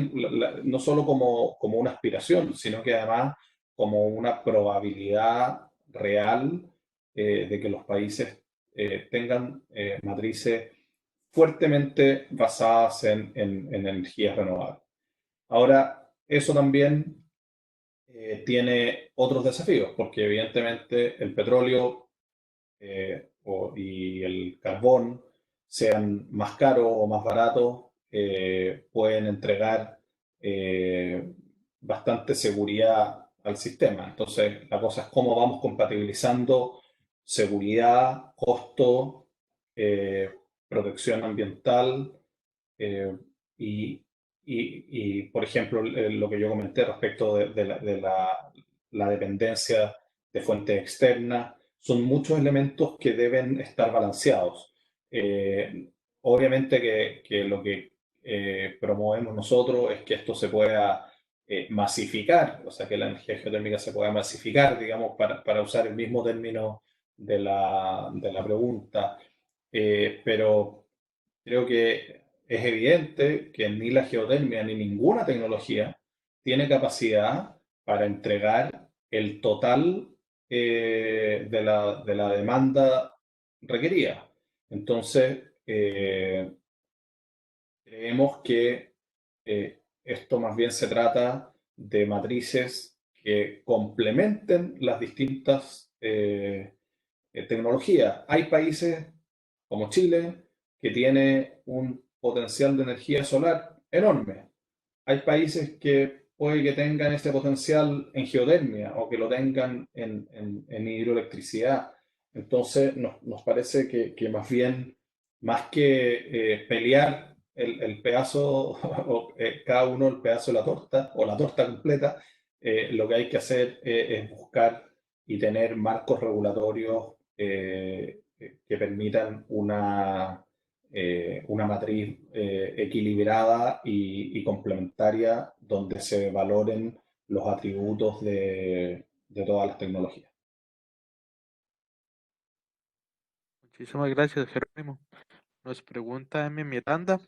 no solo como una aspiración, sino que además como una probabilidad real de que los países tengan matrices fuertemente basadas en energías renovables. Ahora, eso también tiene otros desafíos, porque evidentemente el petróleo y el carbón, sean más caros o más baratos, pueden entregar bastante seguridad al sistema. Entonces, la cosa es cómo vamos compatibilizando seguridad, costo, eh, protección ambiental eh, y, por ejemplo, lo que yo comenté respecto la dependencia de fuentes externas, son muchos elementos que deben estar balanceados. Obviamente que lo que promovemos nosotros es que esto se pueda masificar, o sea, que la energía geotérmica se pueda masificar, digamos, para usar el mismo término de la pregunta. Pero creo que es evidente que ni la geotermia ni ninguna tecnología tiene capacidad para entregar el total de la demanda requerida. Entonces, creemos que esto más bien se trata de matrices que complementen las distintas tecnologías. Hay países como Chile que tiene un potencial de energía solar enorme. Hay países que puede que tengan este potencial en geotermia o que lo tengan en hidroelectricidad. Entonces nos parece que más bien, más que pelear el pedazo, o, cada uno el pedazo de la torta o la torta completa, lo que hay que hacer es buscar y tener marcos regulatorios que permitan una matriz equilibrada y complementaria donde se valoren los atributos de todas las tecnologías. Muchísimas gracias, Jerónimo. Nos pregunta M. Miranda,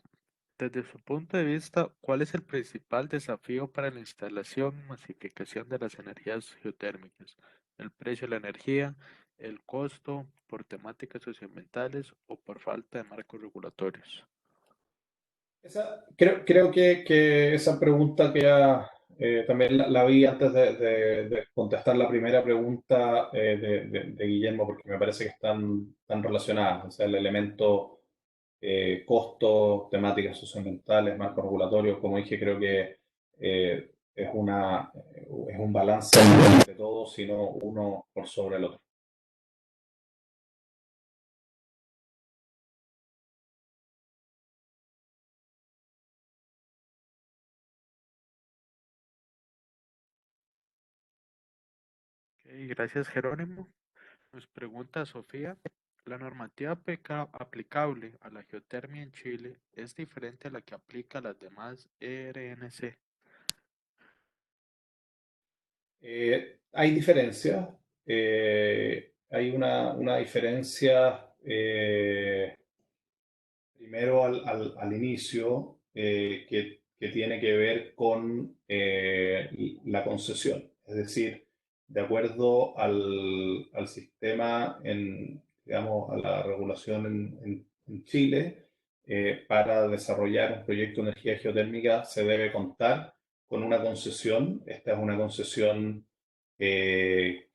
desde su punto de vista, ¿cuál es el principal desafío para la instalación y masificación de las energías geotérmicas? ¿El precio de la energía, el costo, por temáticas socioambientales o por falta de marcos regulatorios? Creo que esa pregunta también la vi antes de contestar la primera pregunta de Guillermo, porque me parece que están relacionadas. O sea, el elemento costo, temáticas socioambientales, marcos regulatorios, como dije, creo que es un balance entre todos, sino uno por sobre el otro. Ok, gracias, Jerónimo. Nos pregunta Sofía, ¿la normativa aplicable a la geotermia en Chile es diferente a la que aplica a las demás ERNC? Hay diferencias. Hay una diferencia primero al inicio que tiene que ver con la concesión. Es decir, de acuerdo al sistema, digamos, a la regulación en Chile, para desarrollar un proyecto de energía geotérmica se debe contar con una concesión. Esta es una concesión que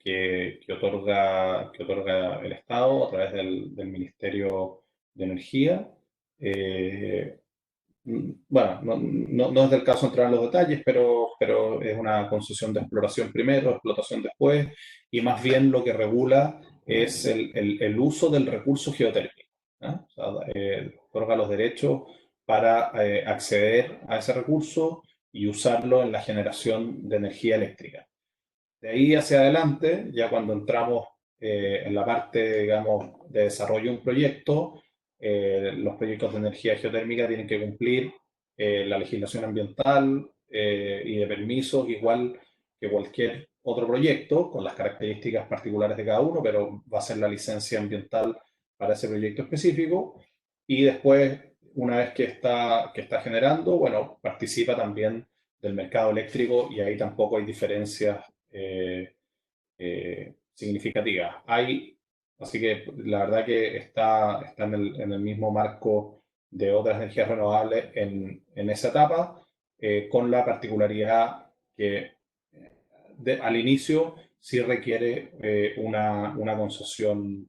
otorga el Estado a través del Ministerio de Energía. Eh, bueno, no es del caso entrar en los detalles, pero es una concesión de exploración primero, explotación después, y más bien lo que regula es el uso del recurso geotérmico, ¿no? O sea, otorga los derechos para acceder a ese recurso y usarlo en la generación de energía eléctrica. De ahí hacia adelante, ya cuando entramos en la parte, digamos, de desarrollo de un proyecto, los proyectos de energía geotérmica tienen que cumplir la legislación ambiental y de permisos, igual que cualquier otro proyecto, con las características particulares de cada uno, pero va a ser la licencia ambiental para ese proyecto específico. Y después, una vez que está generando, bueno, participa también del mercado eléctrico y ahí tampoco hay diferencias significativas. Así que la verdad que está en el mismo marco de otras energías renovables en esa etapa, con la particularidad que al inicio sí requiere una concesión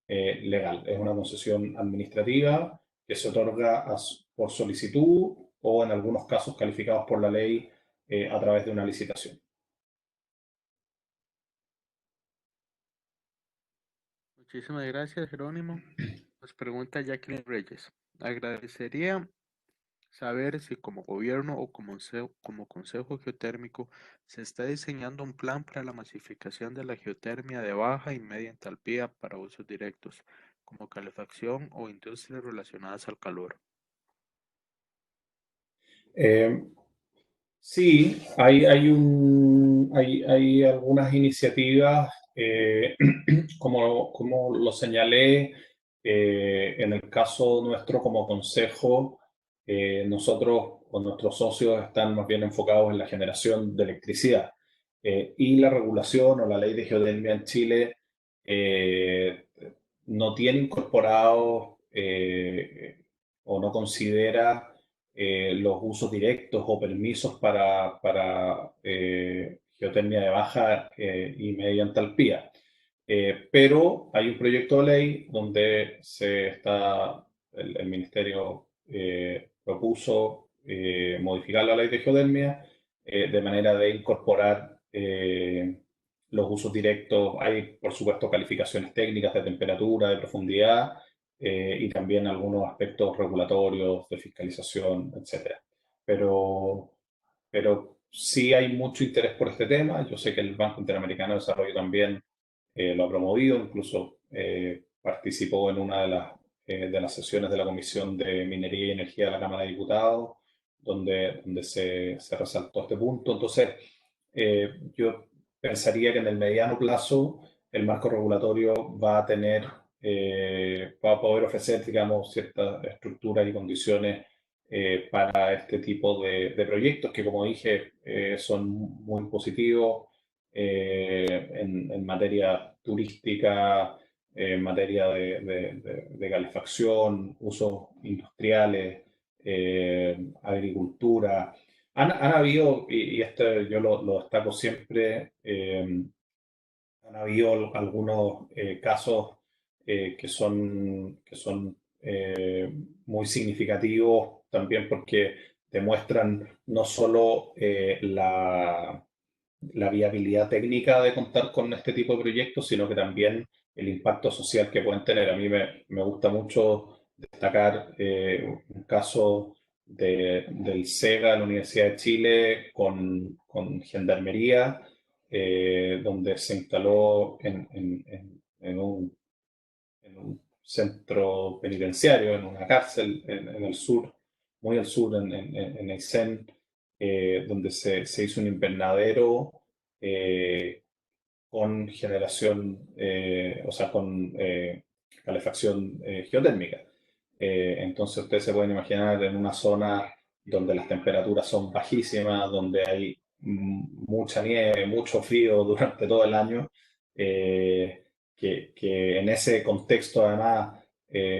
legal. Es una concesión administrativa que se otorga por solicitud o en algunos casos calificados por la ley a través de una licitación. Muchísimas gracias, Jerónimo. Nos pregunta Jacqueline Reyes. Agradecería saber si como gobierno o como consejo geotérmico se está diseñando un plan para la masificación de la geotermia de baja y media entalpía para usos directos, como calefacción o industrias relacionadas al calor. Sí, hay algunas iniciativas, como lo señalé, en el caso nuestro como consejo, nosotros o nuestros socios están más bien enfocados en la generación de electricidad. Y la regulación o la ley de geotermia en Chile no tiene incorporado o no considera los usos directos o permisos para geotermia de baja y media entalpía. Pero hay un proyecto de ley donde el Ministerio propuso modificar la ley de geotermia de manera de incorporar los usos directos. Hay, por supuesto, calificaciones técnicas de temperatura, de profundidad, y también algunos aspectos regulatorios, de fiscalización, etc. Pero sí hay mucho interés por este tema. Yo sé que el Banco Interamericano de Desarrollo también lo ha promovido, incluso participó en una de las sesiones de la Comisión de Minería y Energía de la Cámara de Diputados, donde se resaltó este punto. Entonces, yo pensaría que en el mediano plazo el marco regulatorio va a poder ofrecer, digamos, ciertas estructuras y condiciones para este tipo de proyectos que, como dije, son muy positivos en materia turística, en materia de calefacción, usos industriales, agricultura. Han habido, y esto yo lo destaco siempre, han habido algunos casos que son muy significativos también porque demuestran no solo la viabilidad técnica de contar con este tipo de proyectos, sino que también el impacto social que pueden tener. A mí me gusta mucho destacar un caso del SEGA, la Universidad de Chile, con Gendarmería, donde se instaló en un centro penitenciario, en una cárcel en el sur, muy al sur, en Aysén, donde se hizo un invernadero con generación, o sea, con calefacción geotérmica. Entonces ustedes se pueden imaginar en una zona donde las temperaturas son bajísimas, donde hay mucha nieve, mucho frío durante todo el año, que en ese contexto además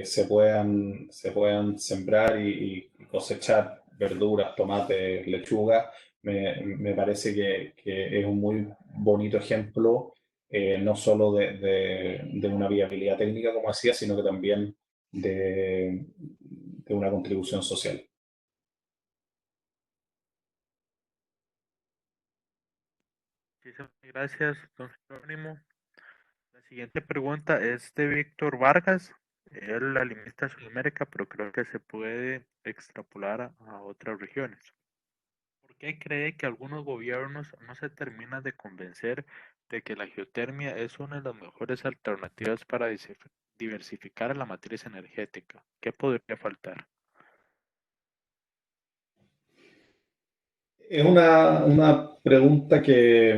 se puedan sembrar y cosechar verduras, tomates, lechuga. Me parece que es un muy bonito ejemplo, no solo de una viabilidad técnica, como decía, sino que también de una contribución social. Muchísimas gracias, don Jerónimo. La siguiente pregunta es de Víctor Vargas. Él la limita a Sudamérica, pero creo que se puede extrapolar a otras regiones. ¿Por qué cree que algunos gobiernos no se terminan de convencer de que la geotermia es una de las mejores alternativas para diversificar la matriz energética? ¿Qué podría faltar? Es una pregunta que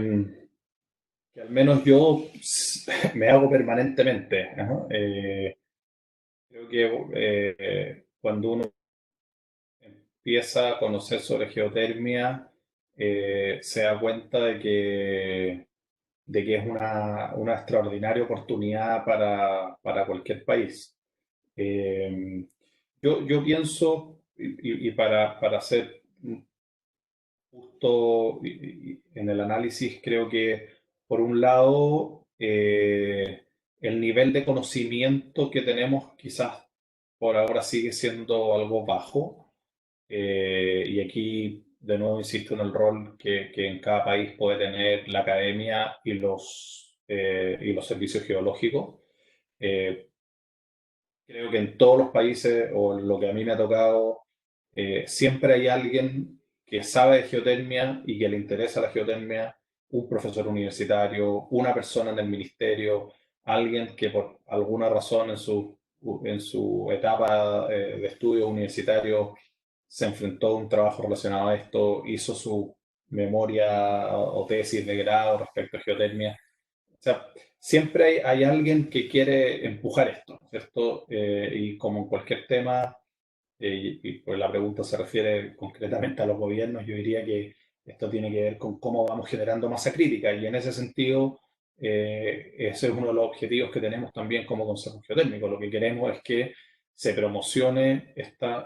al menos yo me hago permanentemente. Ajá. Creo que cuando uno empieza a conocer sobre geotermia, se da cuenta de que es una extraordinaria oportunidad para cualquier país. Eh, yo pienso, y para ser justo en el análisis, creo que por un lado el nivel de conocimiento que tenemos quizás por ahora sigue siendo algo bajo. Y aquí de nuevo insisto en el rol que en cada país puede tener la academia y los servicios geológicos. Eh, Creo que en todos los países, o en lo que a mí me ha tocado, siempre hay alguien que sabe de geotermia y que le interesa la geotermia, un profesor universitario, una persona en el ministerio, alguien que por alguna razón en su etapa de estudio universitario se enfrentó a un trabajo relacionado a esto, hizo su memoria o tesis de grado respecto a geotermia. O sea, siempre hay alguien que quiere empujar esto, ¿cierto? Y como en cualquier tema, y pues la pregunta se refiere concretamente a los gobiernos, yo diría que esto tiene que ver con cómo vamos generando masa crítica y en ese sentido, ese es uno de los objetivos que tenemos también como Consejo Geotérmico. Lo que queremos es que se promocione esta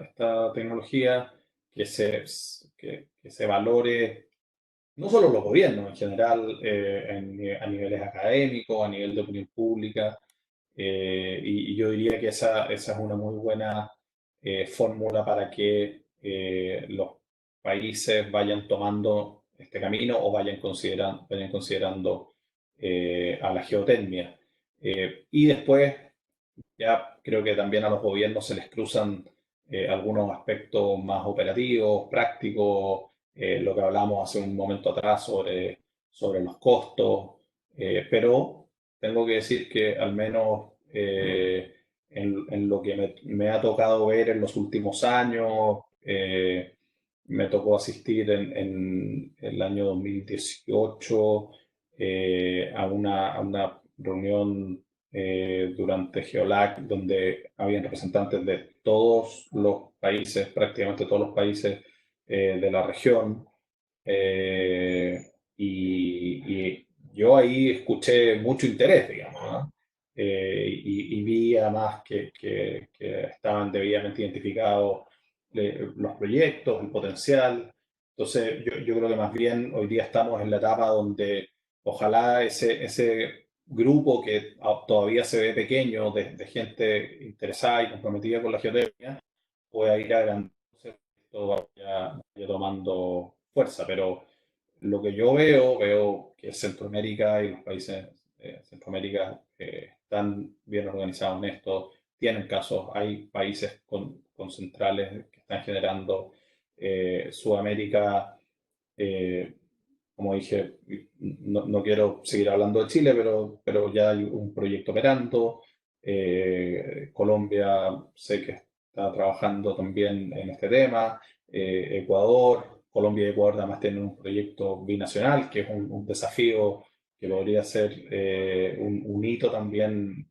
tecnología, que se valore no solo los gobiernos, en general, a niveles académicos, a nivel de opinión pública, y yo diría que esa es una muy buena fórmula para que los países vayan tomando este camino o vayan considerando a la geotermia. Y después ya creo que también a los gobiernos se les cruzan algunos aspectos más operativos, prácticos, lo que hablamos hace un momento atrás sobre los costos, pero tengo que decir que al menos en lo que me ha tocado ver en los últimos años, me tocó asistir en el año 2018 a una reunión durante Geolac, donde habían representantes de todos los países, prácticamente todos los países de la región. Eh, y yo ahí escuché mucho interés, digamos, ¿no? Y vi además que estaban debidamente identificados los proyectos, el potencial. Entonces, yo creo que más bien hoy día estamos en la etapa donde ojalá ese grupo que todavía se ve pequeño de gente interesada y comprometida con la geotermia pueda ir agrandándose, esto vaya tomando fuerza. Pero lo que yo veo que Centroamérica y los países de Centroamérica están bien organizados en esto, tienen casos, hay países con centrales que están generando. Sudamérica, eh, como dije, no quiero seguir hablando de Chile, pero ya hay un proyecto operando. Colombia sé que está trabajando también en este tema. Ecuador, Colombia y Ecuador además tienen un proyecto binacional, que es un desafío que podría ser un hito también,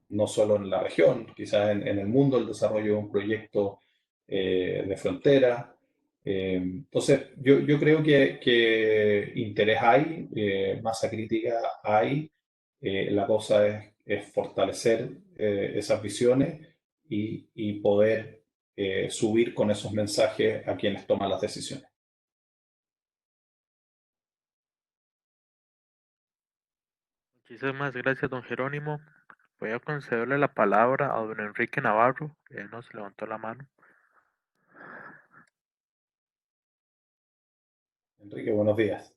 no solo en la región, quizás en el mundo, el desarrollo de un proyecto de frontera. Entonces, yo creo que interés hay, masa crítica hay. La cosa es fortalecer esas visiones y poder subir con esos mensajes a quienes toman las decisiones. Muchísimas gracias, don Jerónimo. Voy a concederle la palabra a don Enrique Navarro, que nos levantó la mano. Enrique, buenos días.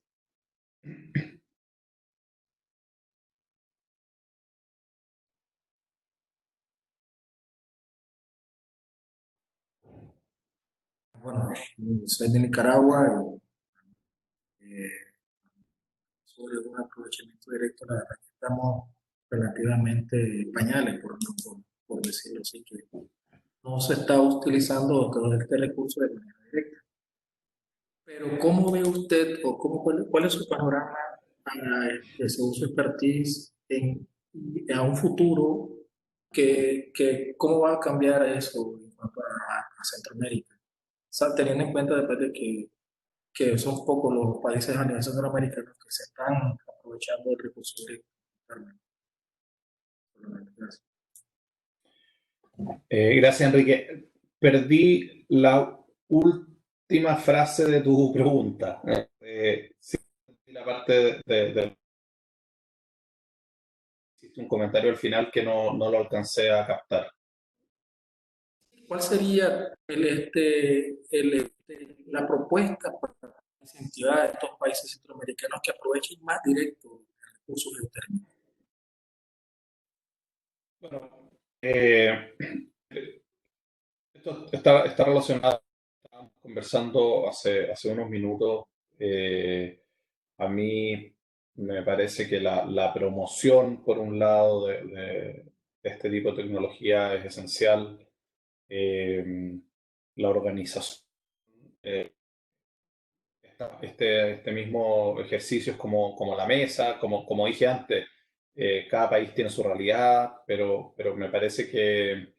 Bueno, soy de Nicaragua y sobre un aprovechamiento directo, la verdad que estamos relativamente pañales, por decirlo así, que no se está utilizando todo este recurso de manera directa. Pero ¿cómo ve usted o cuál es su panorama para ese uso expertise a un futuro cómo va a cambiar eso en cuanto a Centroamérica? O sea, teniendo en cuenta después de que que son pocos los países a nivel centroamericano que se están aprovechando del recurso hídrico. Gracias. Gracias, Enrique. Perdí la última frase de tu pregunta. Sí, la parte hiciste un comentario al final que no lo alcancé a captar. ¿Cuál sería la propuesta para incentivar a estos países centroamericanos que aprovechen más directo el recurso geotérmico? Bueno, esto está relacionado, estábamos conversando hace unos minutos. A mí me parece que la promoción, por un lado, de este tipo de tecnología es esencial. La organización, eh, este mismo ejercicio es como la mesa, como dije antes, cada país tiene su realidad, pero me parece que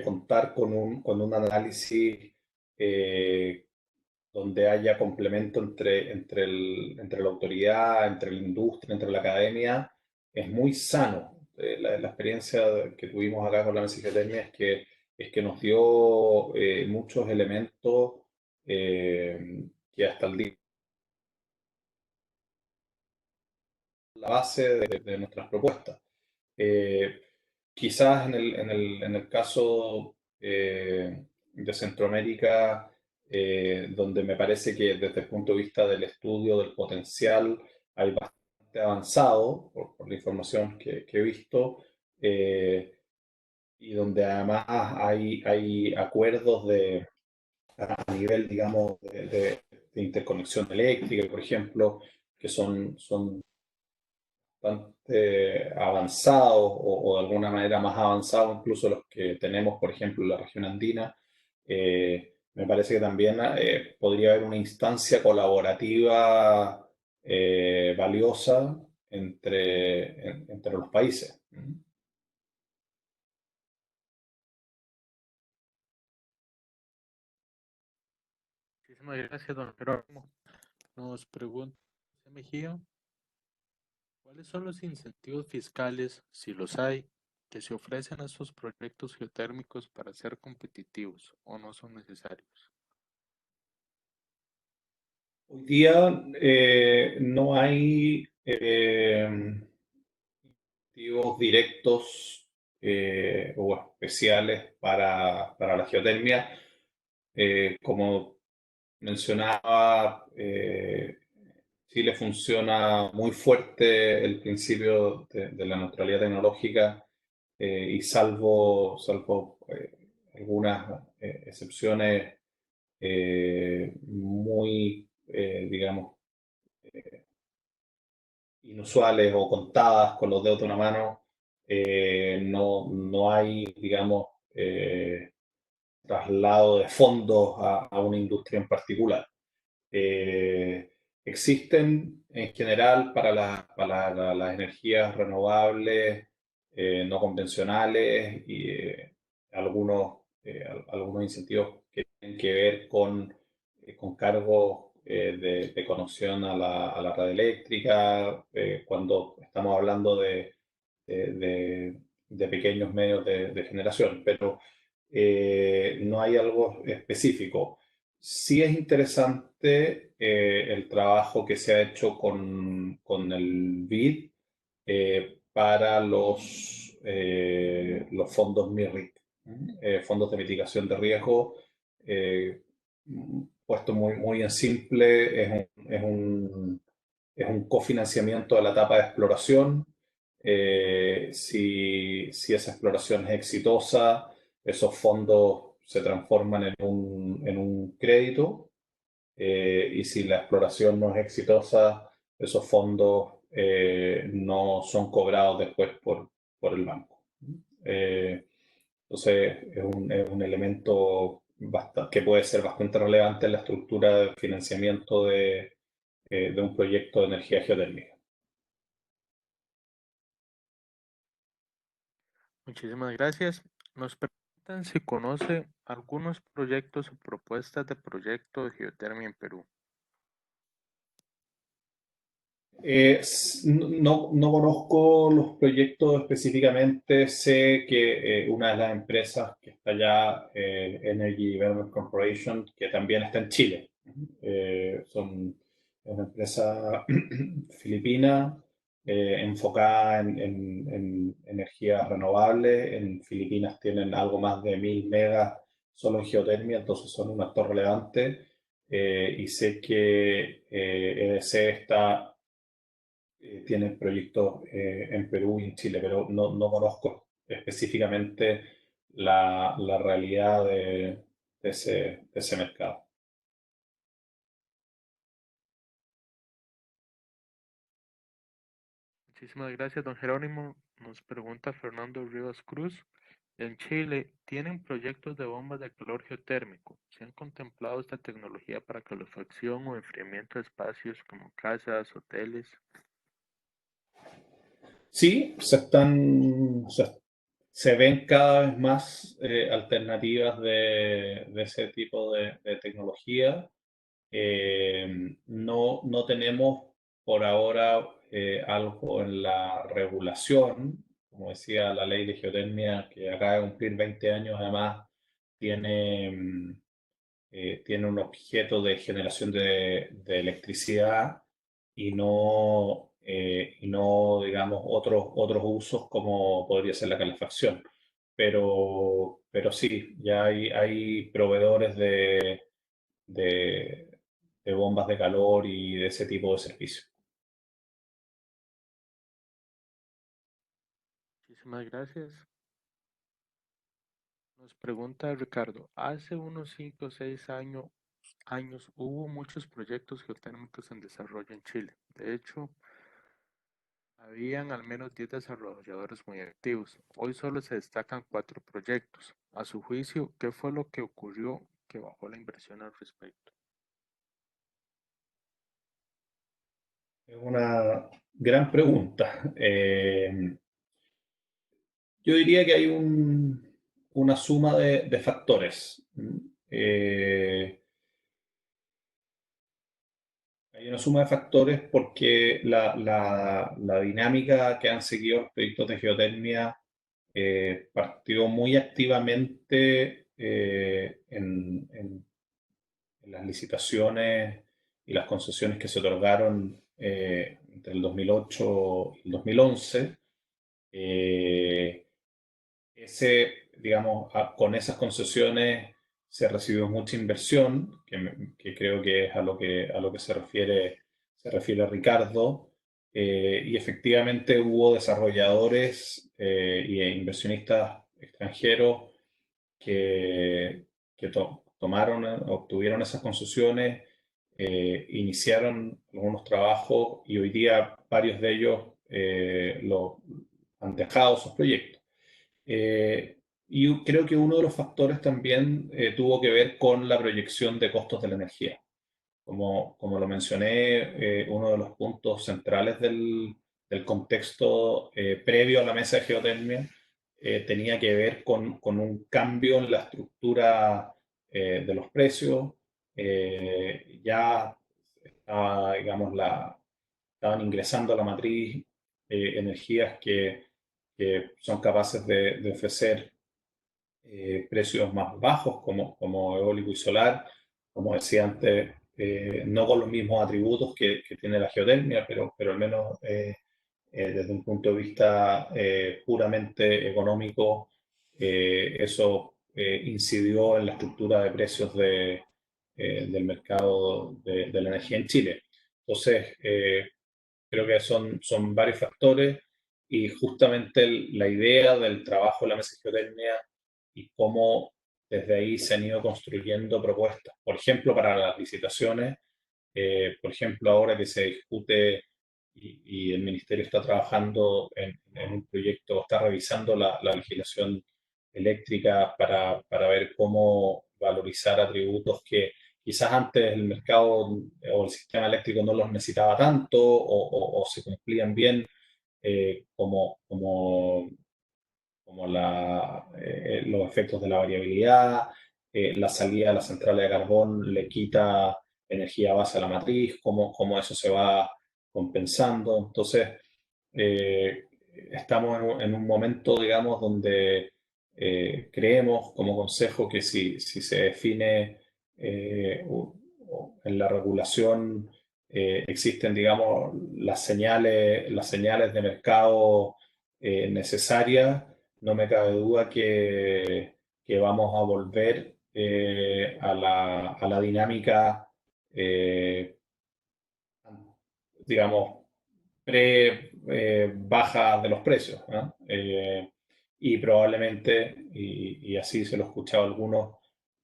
contar con un análisis donde haya complemento entre la autoridad, entre la industria, entre la academia, es muy sano. La experiencia que tuvimos acá con la mesicotecnia es que nos dio muchos elementos que hasta el día la base de nuestras propuestas. Eh, Quizás en el caso de Centroamérica, donde me parece que desde el punto de vista del estudio del potencial hay bastante avanzado, por la información que he visto, y donde además hay acuerdos a nivel, digamos, de interconexión eléctrica, por ejemplo, que son bastante avanzados o de alguna manera más avanzados incluso los que tenemos, por ejemplo, en la región andina. Me parece que también podría haber una instancia colaborativa valiosa entre los países. Muchísimas gracias, don Jerónimo. Nos pregunta José Mejía, ¿cuáles son los incentivos fiscales, si los hay, que se ofrecen a estos proyectos geotérmicos para ser competitivos o no son necesarios? Hoy día no hay incentivos directos o especiales para la geotermia. Como mencionaba, Chile funciona muy fuerte el principio de la neutralidad tecnológica y salvo algunas excepciones muy, digamos, inusuales o contadas con los dedos de una mano, no hay, digamos, traslado de fondos a una industria en particular. Existen en general para las energías renovables no convencionales y algunos incentivos que tienen que ver con cargos de conexión a la red eléctrica, cuando estamos hablando de pequeños medios de generación, pero no hay algo específico. Sí es interesante el trabajo que se ha hecho con el BID para los fondos MIRRIC, fondos de mitigación de riesgo. eh, Puesto muy en simple, es un cofinanciamiento de la etapa de exploración. Si esa exploración es exitosa, esos fondos se transforman en un crédito, y si la exploración no es exitosa, esos fondos no son cobrados después por el banco. Eh, entonces, es un elemento que puede ser bastante relevante en la estructura de financiamiento de un proyecto de energía geotérmica. Muchísimas gracias. Nos preguntan si conoce algunos proyectos o propuestas de proyecto de geotermia en Perú. No conozco los proyectos específicamente. Sé que una de las empresas que está allá, Energy Development Corporation, que también está en Chile. Es una empresa filipina enfocada en energías renovables. En Filipinas tienen algo más de 1000 megas solo en geotermia, entonces son un actor relevante. Y sé que EDC tiene proyectos en Perú y en Chile, pero no conozco específicamente la realidad de ese mercado. Muchísimas gracias, don Jerónimo. Nos pregunta Fernando Rivas Cruz. En Chile, ¿tienen proyectos de bombas de calor geotérmico? ¿Se han contemplado esta tecnología para calefacción o enfriamiento de espacios como casas, hoteles? Sí, se ven cada vez más alternativas de ese tipo de tecnología. No tenemos por ahora algo en la regulación, como decía la ley de geotermia, que acaba de cumplir 20 años, además tiene un objeto de generación de electricidad y no, digamos, otros usos como podría ser la calefacción. Pero sí, ya hay proveedores de, de bombas de calor y de ese tipo de servicios. Muchísimas gracias. Nos pregunta Ricardo, hace unos 5 o 6 años hubo muchos proyectos geotérmicos en desarrollo en Chile. De hecho, habían al menos 10 desarrolladores muy activos. Hoy solo se destacan 4 proyectos. A su juicio, ¿qué fue lo que ocurrió que bajó la inversión al respecto? Es una gran pregunta. Yo diría que hay una suma de factores. Eh, Hay una suma de factores porque la dinámica que han seguido los proyectos de geotermia partió muy activamente en las licitaciones y las concesiones que se otorgaron entre el 2008 y el 2011. Eh, digamos, con esas concesiones se recibió mucha inversión, que creo que es a lo que se refiere Ricardo, y efectivamente hubo desarrolladores e inversionistas extranjeros que obtuvieron esas concesiones, iniciaron algunos trabajos y hoy día varios de ellos han dejado sus proyectos. Y creo que uno de los factores también tuvo que ver con la proyección de costos de la energía. Como lo mencioné, uno de los puntos centrales del contexto previo a la mesa de geotermia tenía que ver con un cambio en la estructura de los precios. Ya digamos, estaban ingresando a la matriz energías que son capaces de ofrecer precios más bajos como eólico y solar, como decía antes, no con los mismos atributos que tiene la geotermia, pero al menos desde un punto de vista puramente económico, eso incidió en la estructura de precios del mercado de la energía en Chile. Entonces, creo que son varios factores y justamente la idea del trabajo de la mesa de geotermia y cómo desde ahí se han ido construyendo propuestas. Por ejemplo, para las licitaciones, por ejemplo, ahora que se discute y el Ministerio está trabajando en un proyecto, está revisando la legislación eléctrica para ver cómo valorizar atributos que quizás antes el mercado o el sistema eléctrico no los necesitaba tanto o se cumplían bien, como los efectos de la variabilidad, la salida de la central de carbón le quita energía base a la matriz, cómo eso se va compensando. Entonces, estamos en un momento, digamos, donde creemos como consejo que si se define en la regulación, existen, digamos, las señales de mercado necesarias, no me cabe duda que vamos a volver a la dinámica, digamos, pre-baja de los precios, ¿no? Y probablemente, y así se lo he escuchado a algunos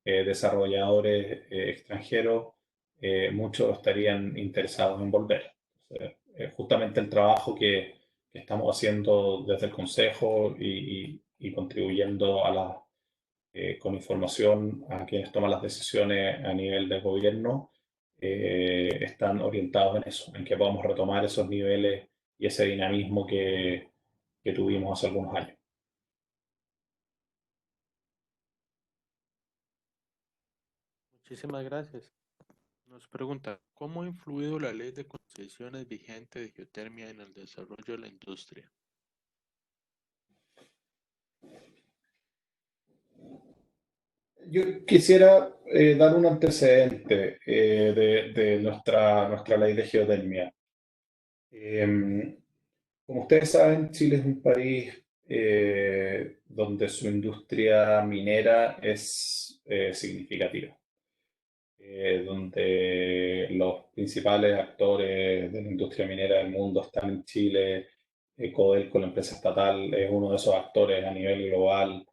desarrolladores extranjeros, muchos estarían interesados en volver. Justamente el trabajo que estamos haciendo desde el Consejo y contribuyendo con información a quienes toman las decisiones a nivel del gobierno, están orientados en eso, en que podamos retomar esos niveles y ese dinamismo que tuvimos hace algunos años. Muchísimas gracias. Nos pregunta, ¿cómo ha influido la ley de concesiones vigente de geotermia en el desarrollo de la industria? Yo quisiera dar un antecedente de nuestra ley de geotermia. Como ustedes saben, Chile es un país donde su industria minera es significativa, donde los principales actores de la industria minera del mundo están en Chile. Codelco, la empresa estatal, es uno de esos actores a nivel global,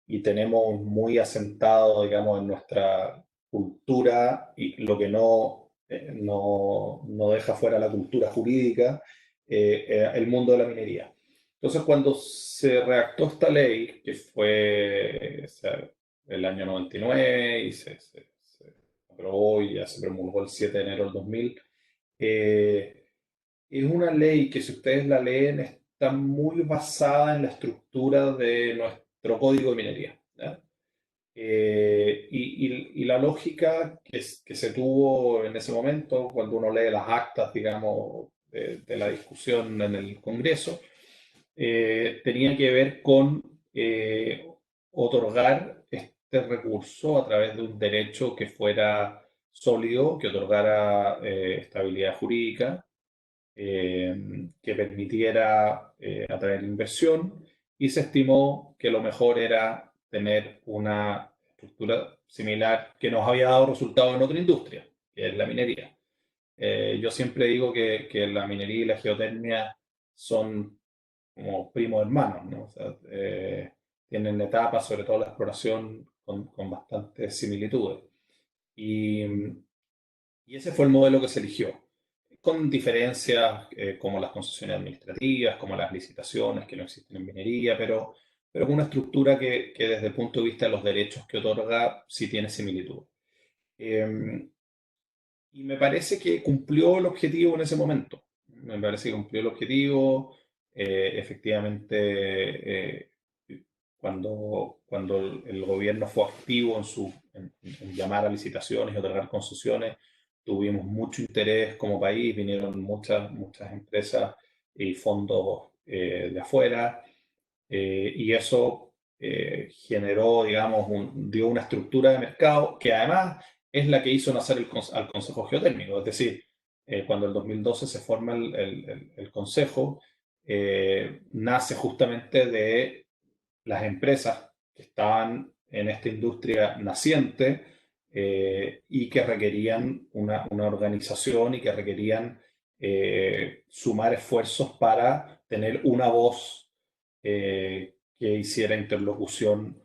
y tenemos muy asentado, digamos, en nuestra cultura, y lo que no deja fuera la cultura jurídica, el mundo de la minería. Entonces, cuando se redactó esta ley, que fue, o sea, el año 99 y se aprobó y ya se promulgó el 7 de enero del 2000, es una ley que, si ustedes la leen, está muy basada en la estructura de nuestro código de minería, ¿ya? Y la lógica que se tuvo en ese momento, cuando uno lee las actas, digamos, de la discusión en el Congreso, tenía que ver con otorgar este recurso a través de un derecho que fuera sólido, que otorgara estabilidad jurídica, que permitiera atraer inversión, y se estimó que lo mejor era tener una estructura similar que nos había dado resultados en otra industria, que es la minería. Yo siempre digo que la minería y la geotermia son como primos hermanos, ¿no? O sea, tienen etapas, sobre todo la exploración, con bastantes similitudes. Y ese fue el modelo que se eligió, con diferencias como las concesiones administrativas, como las licitaciones que no existen en minería, pero con una estructura que desde el punto de vista de los derechos que otorga sí tiene similitud. Y me parece que cumplió el objetivo en ese momento. Me parece que cumplió el objetivo. Efectivamente, cuando el gobierno fue activo en llamar a licitaciones y otorgar concesiones, tuvimos mucho interés como país, vinieron muchas empresas y fondos de afuera, y eso generó, digamos, dio una estructura de mercado que además es la que hizo nacer al Consejo Geotérmico. Es decir, cuando en 2012 se forma el Consejo, nace justamente de las empresas que estaban en esta industria naciente, y que requerían una organización y que requerían sumar esfuerzos para tener una voz que hiciera interlocución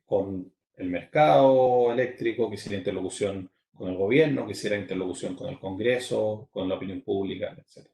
con el mercado eléctrico, que hiciera interlocución con el gobierno, que hiciera interlocución con el Congreso, con la opinión pública, etc.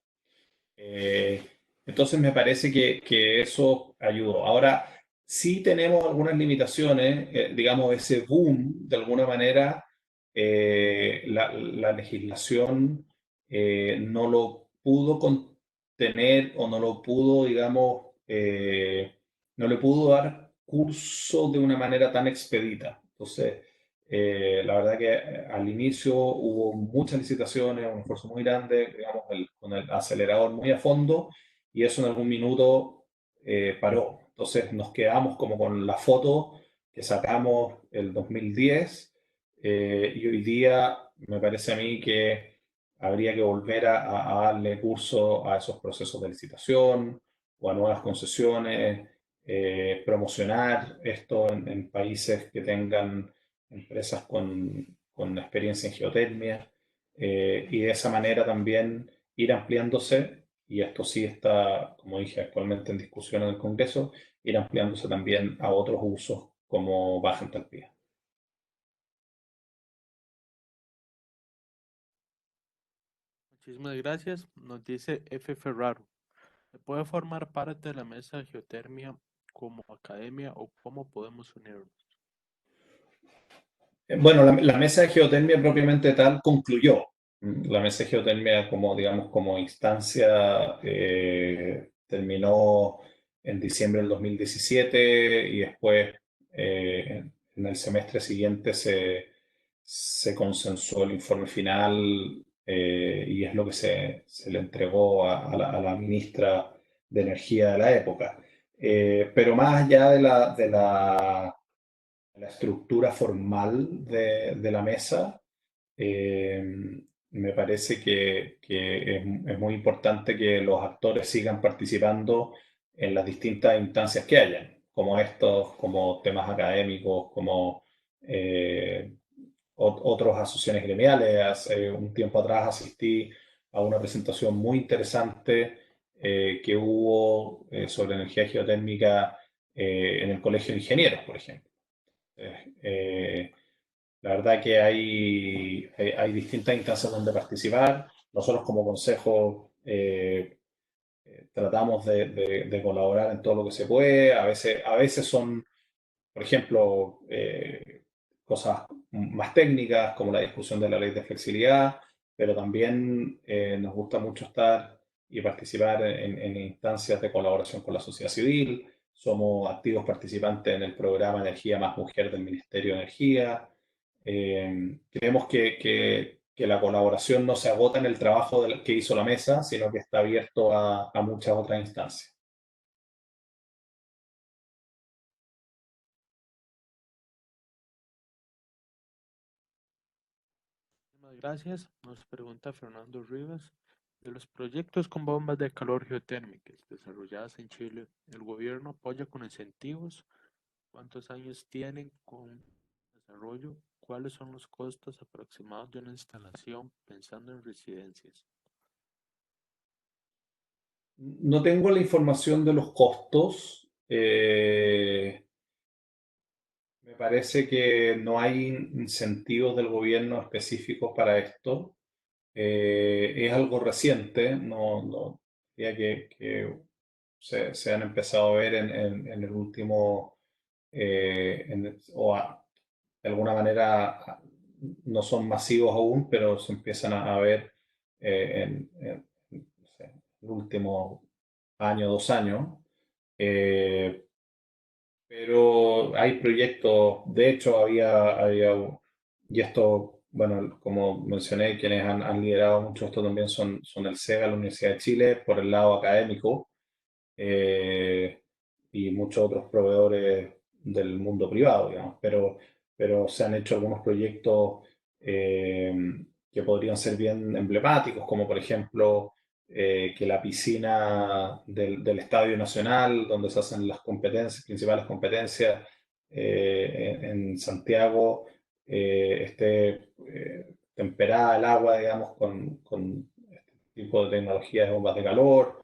Entonces me parece que eso ayudó. Ahora, sí tenemos algunas limitaciones, digamos, ese boom, de alguna manera, la legislación no lo pudo contener, o no lo pudo, digamos, no le pudo dar curso de una manera tan expedita. Entonces, La verdad que al inicio hubo muchas licitaciones, un esfuerzo muy grande, digamos, con el acelerador muy a fondo, y eso en algún minuto paró. Entonces nos quedamos como con la foto que sacamos el 2010, y hoy día me parece a mí que habría que volver a darle curso a esos procesos de licitación o a nuevas concesiones, promocionar esto en países que tengan empresas con experiencia en geotermia, y de esa manera también ir ampliándose, y esto sí está, como dije, actualmente en discusión en el Congreso, ir ampliándose también a otros usos como baja entalpía. Muchísimas gracias. Nos dice F. Ferraro. ¿Se puede formar parte de la mesa de geotermia como academia o cómo podemos unirnos? Bueno, la mesa de geotermia propiamente tal concluyó. La mesa de geotermia como, digamos, como instancia terminó en diciembre del 2017, y después en el semestre siguiente se consensuó el informe final, y es lo que se le entregó a la ministra de Energía de la época. Pero más allá de la estructura formal de la mesa, eh, me parece que es muy importante que los actores sigan participando en las distintas instancias que hayan, como estos, como temas académicos, como eh, otras asociaciones gremiales. Hace un tiempo atrás asistí a una presentación muy interesante que hubo sobre energía geotérmica en el Colegio de Ingenieros, por ejemplo. Eh, la verdad que hay distintas instancias donde participar. Nosotros como consejo tratamos de colaborar en todo lo que se puede. A veces son, por ejemplo, cosas más técnicas como la discusión de la ley de flexibilidad, pero también nos gusta mucho estar y participar en instancias de colaboración con la sociedad civil. Somos activos participantes en el programa Energía más Mujer del Ministerio de Energía. Creemos que la colaboración no se agota en el trabajo que hizo la mesa, sino que está abierto a muchas otras instancias. Muchísimas gracias. Nos pregunta Fernando Rivas. De los proyectos con bombas de calor geotérmicas desarrolladas en Chile, ¿el gobierno apoya con incentivos? ¿Cuántos años tienen con desarrollo? ¿Cuáles son los costos aproximados de una instalación pensando en residencias? No tengo la información de los costos. Me parece que no hay incentivos del gobierno específicos para esto. Es algo reciente, no diría que se han empezado a ver en el último, de alguna manera no son masivos aún, pero se empiezan a ver no sé, el último año, 2 años. Eh, pero hay proyectos, de hecho y esto, bueno, como mencioné, quienes han liderado mucho esto también son el SEGA, la Universidad de Chile, por el lado académico, eh, y muchos otros proveedores del mundo privado, digamos, pero se han hecho algunos proyectos eh, que podrían ser bien emblemáticos, como por ejemplo que la piscina del Estadio Nacional, donde se hacen las competencias, principales competencias en Santiago, esté temperada el agua, digamos, con este tipo de tecnología de bombas de calor.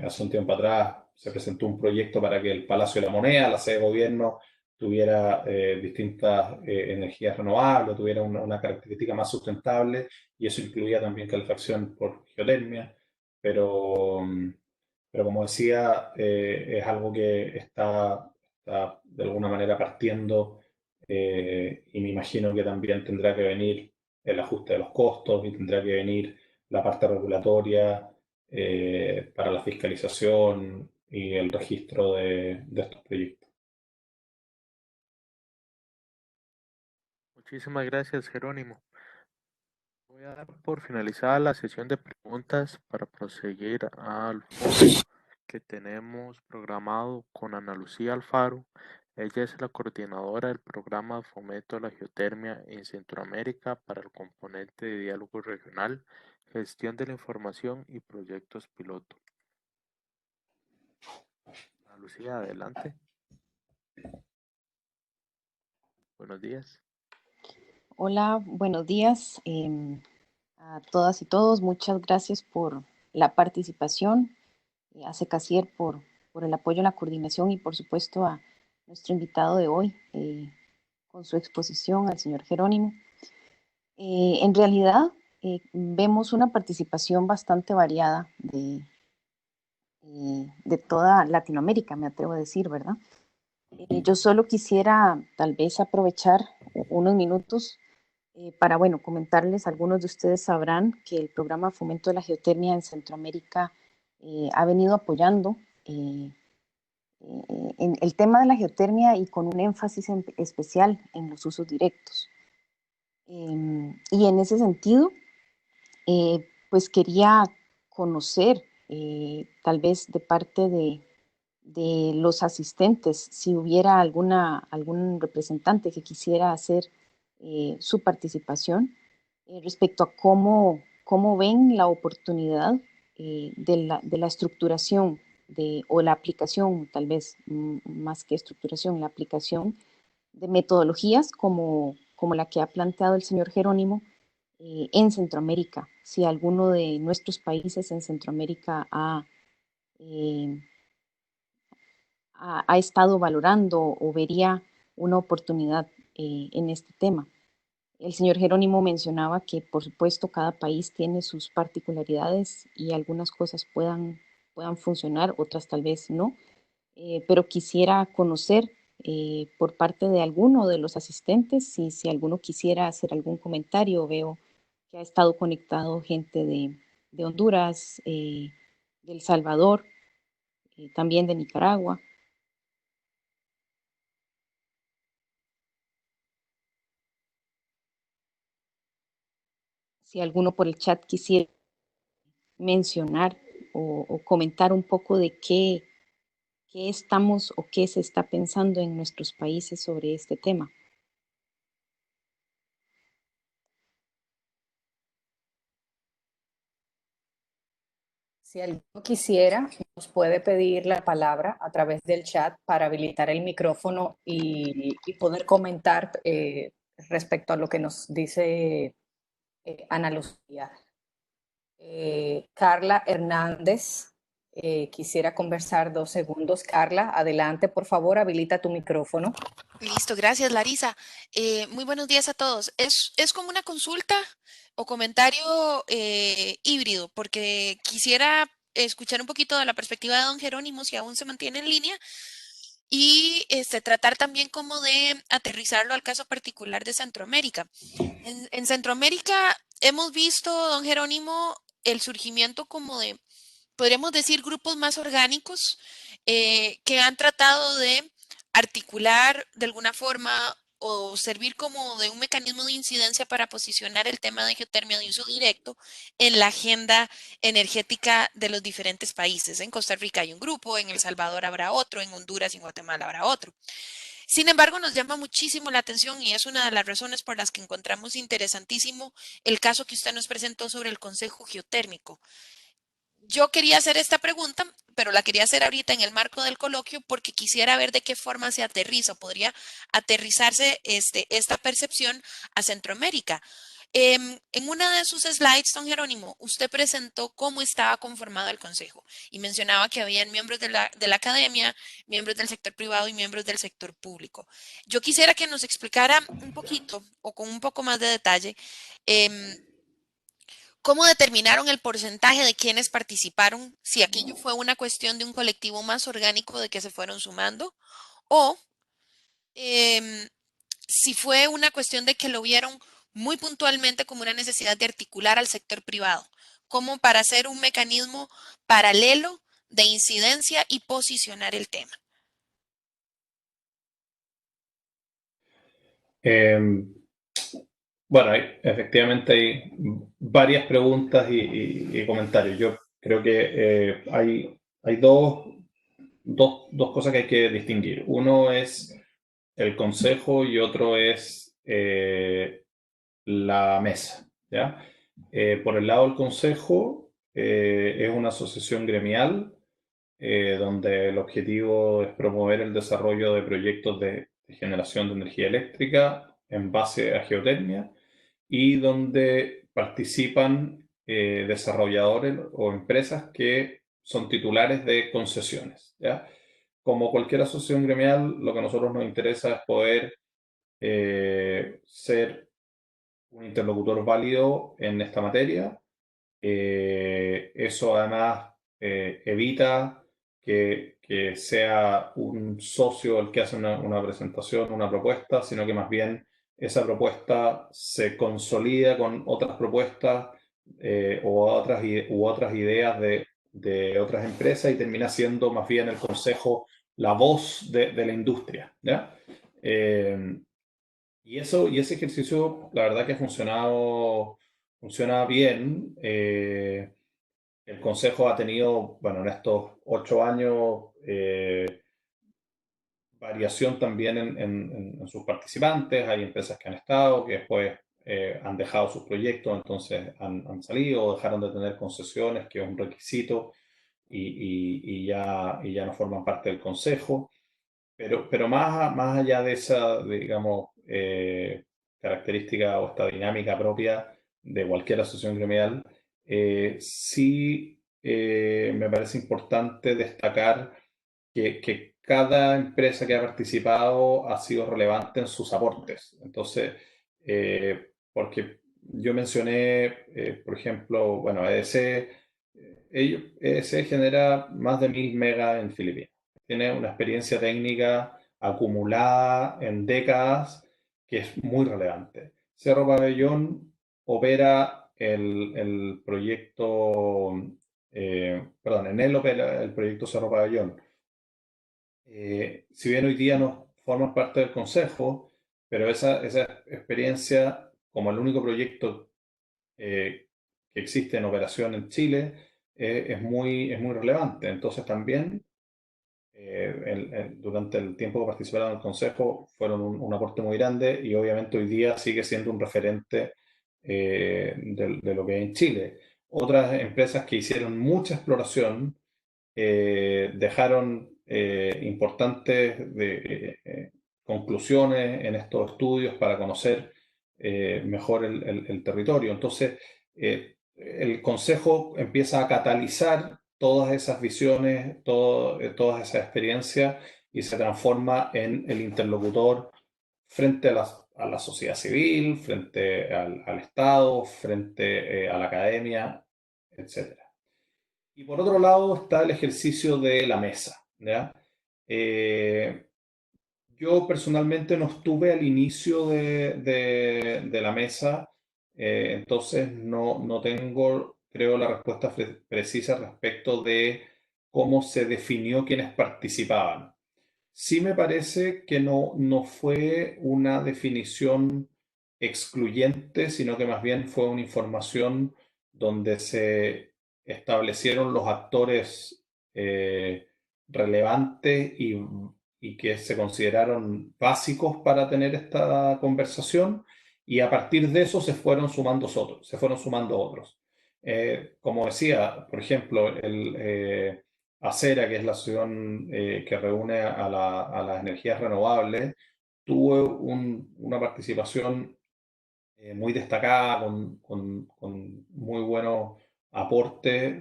Hace un tiempo atrás se presentó un proyecto para que el Palacio de la Moneda, la sede de gobierno, tuviera distintas energías renovables, tuviera una característica más sustentable, y eso incluía también calefacción por geotermia, pero, pero como decía, es algo que está de alguna manera partiendo, y me imagino que también tendrá que venir el ajuste de los costos y tendrá que venir la parte regulatoria para la fiscalización y el registro de estos proyectos. Muchísimas gracias, Jerónimo. Voy a dar por finalizada la sesión de preguntas para proseguir al foro que tenemos programado con Ana Lucía Alfaro. Ella es la coordinadora del programa de fomento de la geotermia en Centroamérica para el componente de diálogo regional, gestión de la información y proyectos piloto. Ana Lucía, adelante. Buenos días. Hola, buenos días a todas y todos. Muchas gracias por la participación, a Secasier por el apoyo en la coordinación y por supuesto a nuestro invitado de hoy con su exposición, al señor Jerónimo. En realidad vemos una participación bastante variada de toda Latinoamérica, me atrevo a decir, ¿verdad? Yo solo quisiera tal vez aprovechar unos minutos para, bueno, comentarles, algunos de ustedes sabrán que el programa Fomento de la Geotermia en Centroamérica ha venido apoyando en el tema de la geotermia y con un énfasis especial en los usos directos. Y en ese sentido, pues quería conocer, tal vez de parte de los asistentes, si hubiera algún representante que quisiera hacer su participación respecto a cómo ven la oportunidad de la estructuración o la aplicación, tal vez más que estructuración, la aplicación de metodologías como la que ha planteado el señor Jerónimo en Centroamérica, si alguno de nuestros países en Centroamérica eh, ha estado valorando o vería una oportunidad en este tema. El señor Jerónimo mencionaba que, por supuesto, cada país tiene sus particularidades y algunas cosas puedan funcionar, otras tal vez no, pero quisiera conocer por parte de alguno de los asistentes, si alguno quisiera hacer algún comentario. Veo que ha estado conectado gente de Honduras, de El Salvador, también de Nicaragua. Si alguno por el chat quisiera mencionar o comentar un poco de qué estamos o qué se está pensando en nuestros países sobre este tema. Si alguno quisiera, nos puede pedir la palabra a través del chat para habilitar el micrófono y poder comentar respecto a lo que nos dice Ana Lucía. Carla Hernández, quisiera conversar 2 segundos. Carla, adelante, por favor, habilita tu micrófono. Listo, gracias Larisa. Muy buenos días a todos. Es como una consulta o comentario híbrido, porque quisiera escuchar un poquito de la perspectiva de don Jerónimo, si aún se mantiene en línea, y tratar también como de aterrizarlo al caso particular de Centroamérica. En Centroamérica hemos visto, don Jerónimo, el surgimiento como de, podríamos decir, grupos más orgánicos que han tratado de articular de alguna forma o servir como de un mecanismo de incidencia para posicionar el tema de geotermia de uso directo en la agenda energética de los diferentes países. En Costa Rica hay un grupo, en El Salvador habrá otro, en Honduras y en Guatemala habrá otro. Sin embargo, nos llama muchísimo la atención y es una de las razones por las que encontramos interesantísimo el caso que usted nos presentó sobre el Consejo Geotérmico. Yo quería hacer esta pregunta, pero la quería hacer ahorita en el marco del coloquio porque quisiera ver de qué forma se aterriza, podría aterrizarse esta percepción a Centroamérica. En una de sus slides, don Jerónimo, usted presentó cómo estaba conformado el Consejo y mencionaba que habían miembros de la academia, miembros del sector privado y miembros del sector público. Yo quisiera que nos explicara un poquito o con un poco más de detalle ¿cómo determinaron el porcentaje de quienes participaron? Si aquello fue una cuestión de un colectivo más orgánico de que se fueron sumando o em, si fue una cuestión de que lo vieron muy puntualmente como una necesidad de articular al sector privado, como para hacer un mecanismo paralelo de incidencia y posicionar el tema. Bueno, efectivamente hay varias preguntas y comentarios. Yo creo que hay dos cosas que hay que distinguir. Uno es el consejo y otro es la mesa, ¿ya? Por el lado del consejo, es una asociación gremial donde el objetivo es promover el desarrollo de proyectos de generación de energía eléctrica en base a geotermia y donde participan desarrolladores o empresas que son titulares de concesiones, ¿ya? Como cualquier asociación gremial, lo que a nosotros nos interesa es poder ser un interlocutor válido en esta materia. Eso además evita que sea un socio el que hace una presentación, una propuesta, sino que más bien esa propuesta se consolida con otras propuestas u otras ideas de otras empresas y termina siendo más bien el consejo la voz de la industria, ¿ya? Y ese ejercicio, la verdad que funciona bien. El Consejo ha tenido, bueno, en estos 8 años, variación también en sus participantes. Hay empresas que han estado, que después han dejado sus proyectos, entonces han salido o dejaron de tener concesiones, que es un requisito, y ya no forman parte del Consejo. Pero más allá de esa, digamos, característica o esta dinámica propia de cualquier asociación gremial, sí me parece importante destacar que cada empresa que ha participado ha sido relevante en sus aportes. Entonces, porque yo mencioné, por ejemplo, bueno, EDC genera más de 1000 megas en Filipinas. Tiene una experiencia técnica acumulada en décadas que es muy relevante. Cerro Pabellón opera el proyecto, perdón, en él opera el proyecto Cerro Pabellón. Si bien hoy día no forman parte del consejo, pero esa experiencia como el único proyecto que existe en operación en Chile es muy relevante. Entonces también durante el tiempo que participaron en el consejo fueron un aporte muy grande y obviamente hoy día sigue siendo un referente de lo que hay en Chile. Otras empresas que hicieron mucha exploración dejaron importantes conclusiones en estos estudios para conocer mejor el territorio. Entonces, el Consejo empieza a catalizar todas esas visiones, todas esas experiencias y se transforma en el interlocutor frente a la sociedad civil, frente al Estado, frente a la academia, etc. Y por otro lado está el ejercicio de la mesa, ¿ya? Eh, yo personalmente no estuve al inicio de la mesa, entonces no tengo, creo, la respuesta precisa respecto de cómo se definió quienes participaban. Sí me parece que no fue una definición excluyente, sino que más bien fue una información donde se establecieron los actores relevantes y que se consideraron básicos para tener esta conversación, y a partir de eso se fueron sumando otros. Como decía, por ejemplo, ACERA, que es la asociación que reúne a las energías renovables, tuvo una participación muy destacada, con muy buenos aportes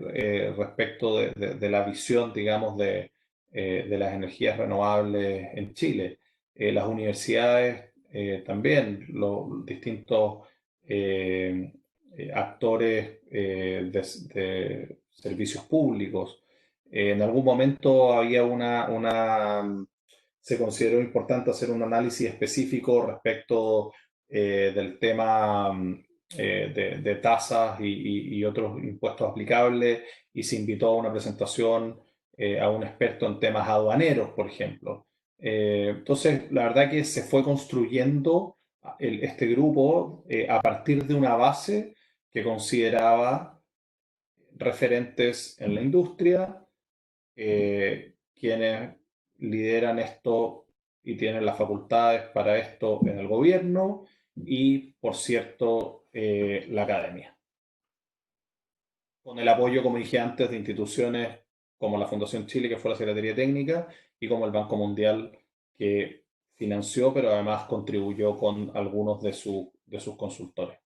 respecto de la visión, digamos, de las energías renovables en Chile. Las universidades también, los distintos actores de servicios públicos. En algún momento había se consideró importante hacer un análisis específico respecto del tema de tasas y otros impuestos aplicables, y se invitó a una presentación a un experto en temas aduaneros, por ejemplo. Entonces, la verdad que se fue construyendo este grupo a partir de una base que consideraba referentes en la industria, quienes lideran esto y tienen las facultades para esto en el gobierno y, por cierto, la academia. Con el apoyo, como dije antes, de instituciones como la Fundación Chile, que fue la Secretaría Técnica, y como el Banco Mundial, que financió, pero además contribuyó con algunos de sus consultores.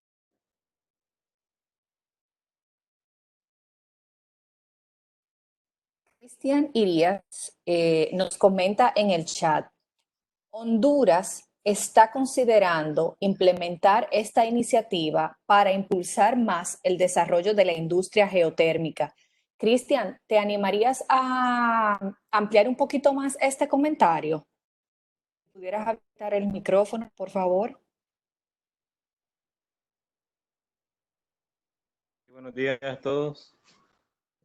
Cristian Irías nos comenta en el chat: Honduras está considerando implementar esta iniciativa para impulsar más el desarrollo de la industria geotérmica. Cristian, ¿te animarías a ampliar un poquito más este comentario? ¿Pudieras habilitar el micrófono, por favor? Buenos días a todos.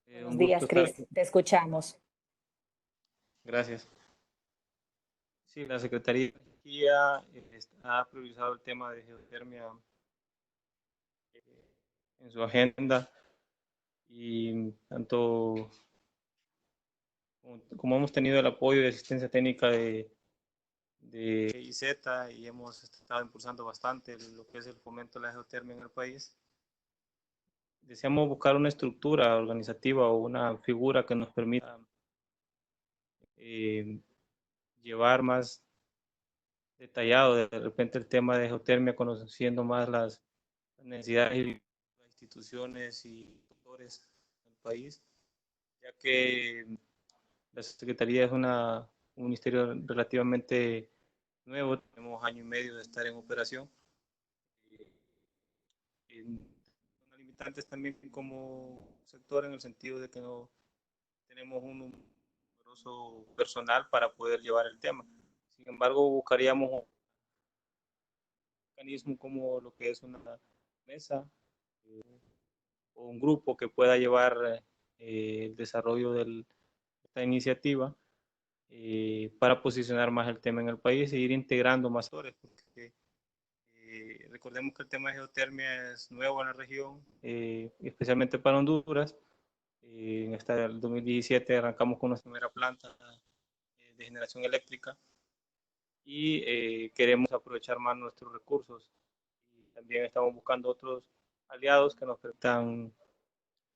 Buenos días, Cris. Te escuchamos. Gracias. Sí, la Secretaría de Energía ha priorizado el tema de geotermia en su agenda, y tanto como hemos tenido el apoyo y asistencia técnica de GIZ, y hemos estado impulsando bastante lo que es el fomento de la geotermia en el país, deseamos buscar una estructura organizativa o una figura que nos permita llevar más detallado de repente el tema de geotermia, conociendo más las necesidades y las instituciones y sectores del país, ya que la Secretaría es un ministerio relativamente nuevo, tenemos año y medio de estar en operación. Son limitantes también como sector, en el sentido de que no tenemos un numeroso personal para poder llevar el tema. Sin embargo, buscaríamos un mecanismo como lo que es una mesa o un grupo que pueda llevar el desarrollo de esta iniciativa para posicionar más el tema en el país e ir integrando más actores, porque recordemos que el tema de geotermia es nuevo en la región, especialmente para Honduras. En el 2017 arrancamos con nuestra primera planta de generación eléctrica, y queremos aprovechar más nuestros recursos. Y también estamos buscando otros aliados que nos permitan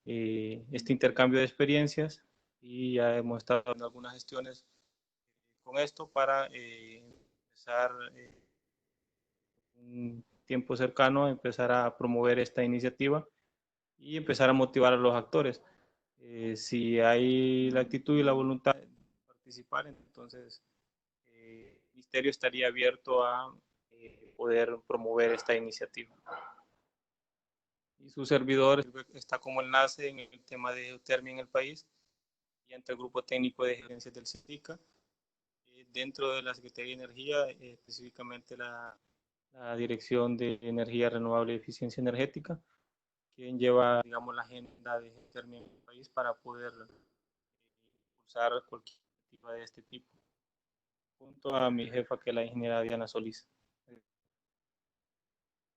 este intercambio de experiencias, y ya hemos estado en algunas gestiones con esto para empezar un tiempo cercano a empezar a promover esta iniciativa y empezar a motivar a los actores. Si hay la actitud y la voluntad de participar, entonces el Ministerio estaría abierto a poder promover esta iniciativa. Y su servidor está como enlace en el tema de geotermia en el país, y ante el grupo técnico de gerencias del CETICA, dentro de la Secretaría de Energía, específicamente la Dirección de Energía Renovable y Eficiencia Energética, quien lleva, digamos, la agenda de geotermia en el país para poder impulsar cualquier iniciativa de este tipo, junto a mi jefa, que es la ingeniera Diana Solís.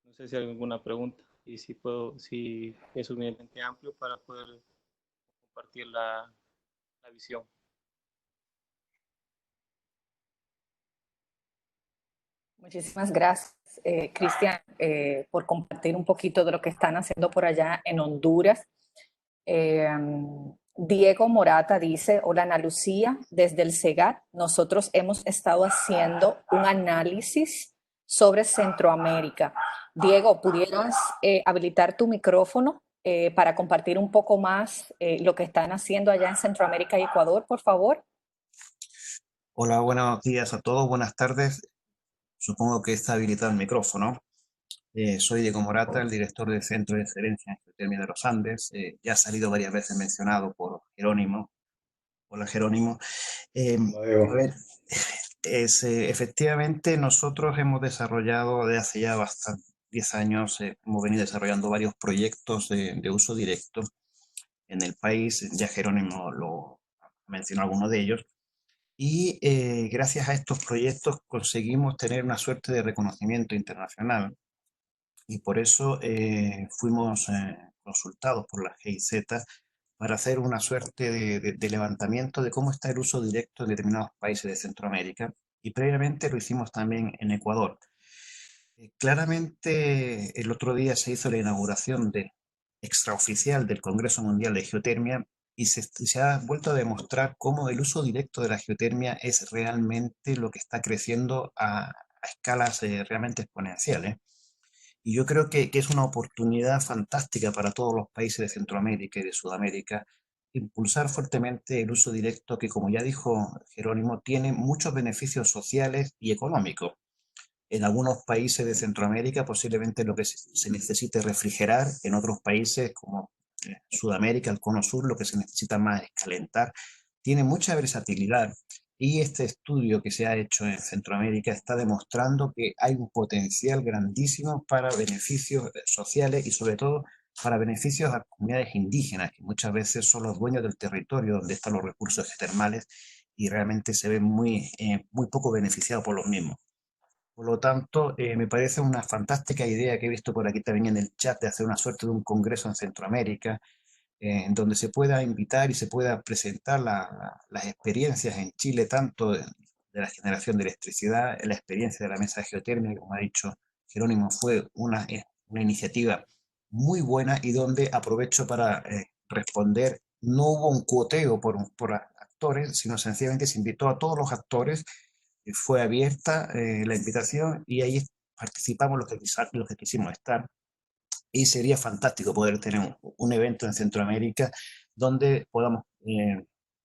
No sé si hay alguna pregunta, y si es suficientemente amplio para poder compartir la visión. Muchísimas gracias, Cristian, por compartir un poquito de lo que están haciendo por allá en Honduras. Diego Morata dice: hola Ana Lucía, desde el CEGAT nosotros hemos estado haciendo un análisis sobre Centroamérica. Diego, ¿pudieras habilitar tu micrófono para compartir un poco más lo que están haciendo allá en Centroamérica y Ecuador, por favor? Hola, buenos días a todos, buenas tardes. Supongo que está habilitado el micrófono. Soy Diego Morata, el director del Centro de Excelencia en Geotermia de los Andes. Ya ha salido varias veces mencionado por Jerónimo. Hola, Jerónimo. A ver, efectivamente nosotros hemos desarrollado desde hace ya 10 años, hemos venido desarrollando varios proyectos de uso directo en el país. Ya Jerónimo lo mencionó algunos de ellos. Y gracias a estos proyectos conseguimos tener una suerte de reconocimiento internacional y por eso fuimos consultados por la GIZ para hacer una suerte de levantamiento de cómo está el uso directo en determinados países de Centroamérica y previamente lo hicimos también en Ecuador. Claramente el otro día se hizo la inauguración extraoficial del Congreso Mundial de Geotermia y se ha vuelto a demostrar cómo el uso directo de la geotermia es realmente lo que está creciendo a escalas realmente exponenciales. Y yo creo que es una oportunidad fantástica para todos los países de Centroamérica y de Sudamérica impulsar fuertemente el uso directo que, como ya dijo Jerónimo, tiene muchos beneficios sociales y económicos. En algunos países de Centroamérica posiblemente lo que se necesite refrigerar, en otros países como Sudamérica, el Cono Sur, lo que se necesita más es calentar. Tiene mucha versatilidad y este estudio que se ha hecho en Centroamérica está demostrando que hay un potencial grandísimo para beneficios sociales y sobre todo para beneficios a comunidades indígenas, que muchas veces son los dueños del territorio donde están los recursos geotermales y realmente se ven muy poco beneficiados por los mismos. Por lo tanto, me parece una fantástica idea que he visto por aquí también en el chat de hacer una suerte de un congreso en Centroamérica, en donde se pueda invitar y se pueda presentar las experiencias en Chile, tanto de la generación de electricidad, la experiencia de la mesa de geotermia, como ha dicho Jerónimo, fue una iniciativa muy buena y donde aprovecho para responder, no hubo un cuoteo por actores, sino sencillamente se invitó a todos los actores, fue abierta la invitación y ahí participamos los que quisimos estar y sería fantástico poder tener un evento en Centroamérica donde podamos,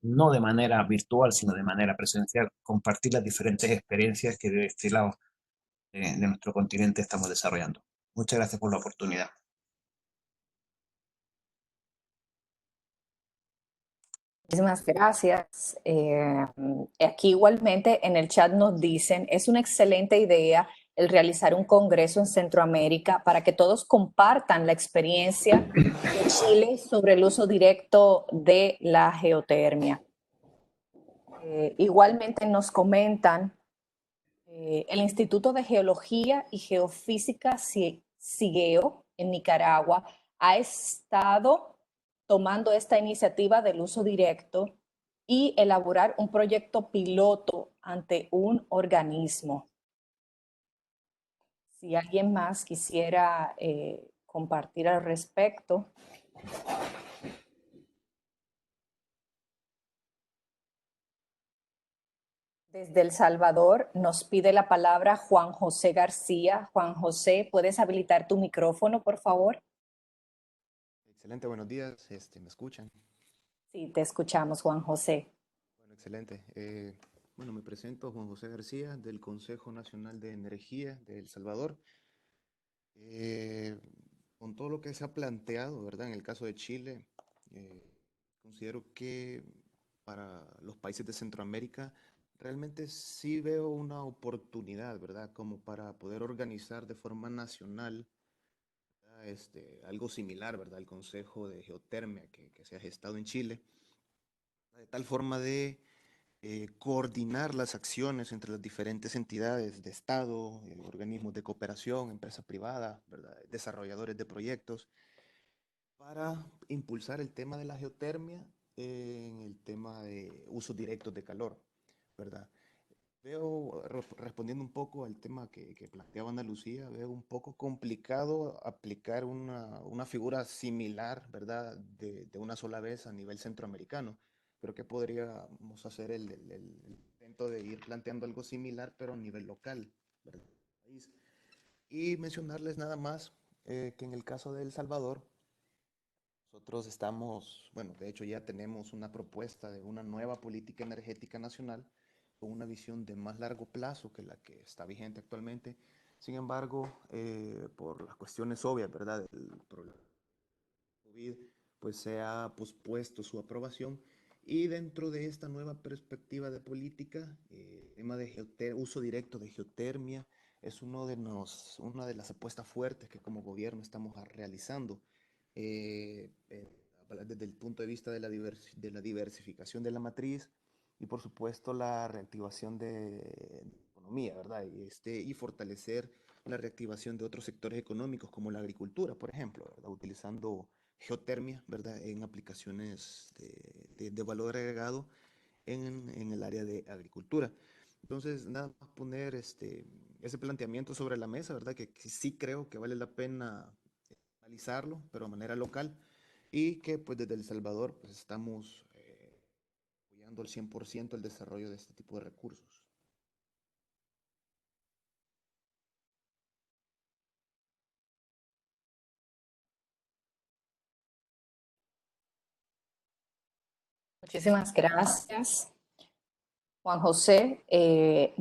no de manera virtual, sino de manera presencial, compartir las diferentes experiencias que de este lado de nuestro continente estamos desarrollando. Muchas gracias por la oportunidad. Muchísimas gracias. Aquí igualmente en el chat nos dicen, es una excelente idea el realizar un congreso en Centroamérica para que todos compartan la experiencia de Chile sobre el uso directo de la geotermia. Igualmente nos comentan, el Instituto de Geología y Geofísica CIGEO en Nicaragua ha estado tomando esta iniciativa del uso directo y elaborar un proyecto piloto ante un organismo. Si alguien más quisiera compartir al respecto. Desde El Salvador nos pide la palabra Juan José García. Juan José, ¿puedes habilitar tu micrófono, por favor? Excelente, buenos días. ¿Me escuchan? Sí, te escuchamos, Juan José. Bueno, excelente. Bueno, me presento Juan José García del Consejo Nacional de Energía de El Salvador. Con todo lo que se ha planteado, ¿verdad? En el caso de Chile, considero que para los países de Centroamérica realmente sí veo una oportunidad, ¿verdad? Como para poder organizar de forma nacional algo similar, ¿verdad? El Consejo de Geotermia que se ha gestado en Chile, de tal forma de coordinar las acciones entre las diferentes entidades de Estado, organismos de cooperación, empresa privada, ¿verdad? Desarrolladores de proyectos, para impulsar el tema de la geotermia en el tema de usos directos de calor, ¿verdad? Veo, respondiendo un poco al tema que planteaba Ana Lucía, veo un poco complicado aplicar una figura similar, ¿verdad?, de una sola vez a nivel centroamericano. Creo que podríamos hacer el intento de ir planteando algo similar, pero a nivel local, ¿verdad? Y mencionarles nada más que en el caso de El Salvador, nosotros estamos, bueno, de hecho ya tenemos una propuesta de una nueva política energética nacional con una visión de más largo plazo que la que está vigente actualmente. Sin embargo, por las cuestiones obvias, ¿verdad?, del problema de COVID, pues se ha pospuesto su aprobación. Y dentro de esta nueva perspectiva de política, el tema de uso directo de geotermia es una de las apuestas fuertes que como gobierno estamos realizando. Desde el punto de vista de la diversificación de la matriz, y por supuesto la reactivación de la economía, ¿verdad? Y fortalecer la reactivación de otros sectores económicos como la agricultura, por ejemplo, ¿verdad? Utilizando geotermia, ¿verdad? En aplicaciones de valor agregado en el área de agricultura. Entonces, nada más poner ese planteamiento sobre la mesa, ¿verdad? Que sí creo que vale la pena analizarlo, pero de manera local, y que pues desde El Salvador pues estamos apoyando al 100% el desarrollo de este tipo de recursos. Muchísimas gracias. Juan José,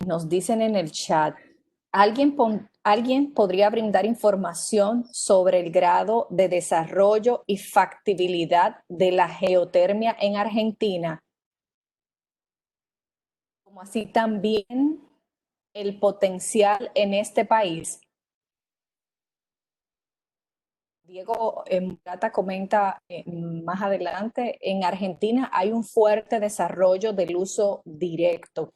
nos dicen en el chat, ¿alguien podría brindar información sobre el grado de desarrollo y factibilidad de la geotermia en Argentina? Como así también el potencial en este país. Diego Murata comenta más adelante, en Argentina hay un fuerte desarrollo del uso directo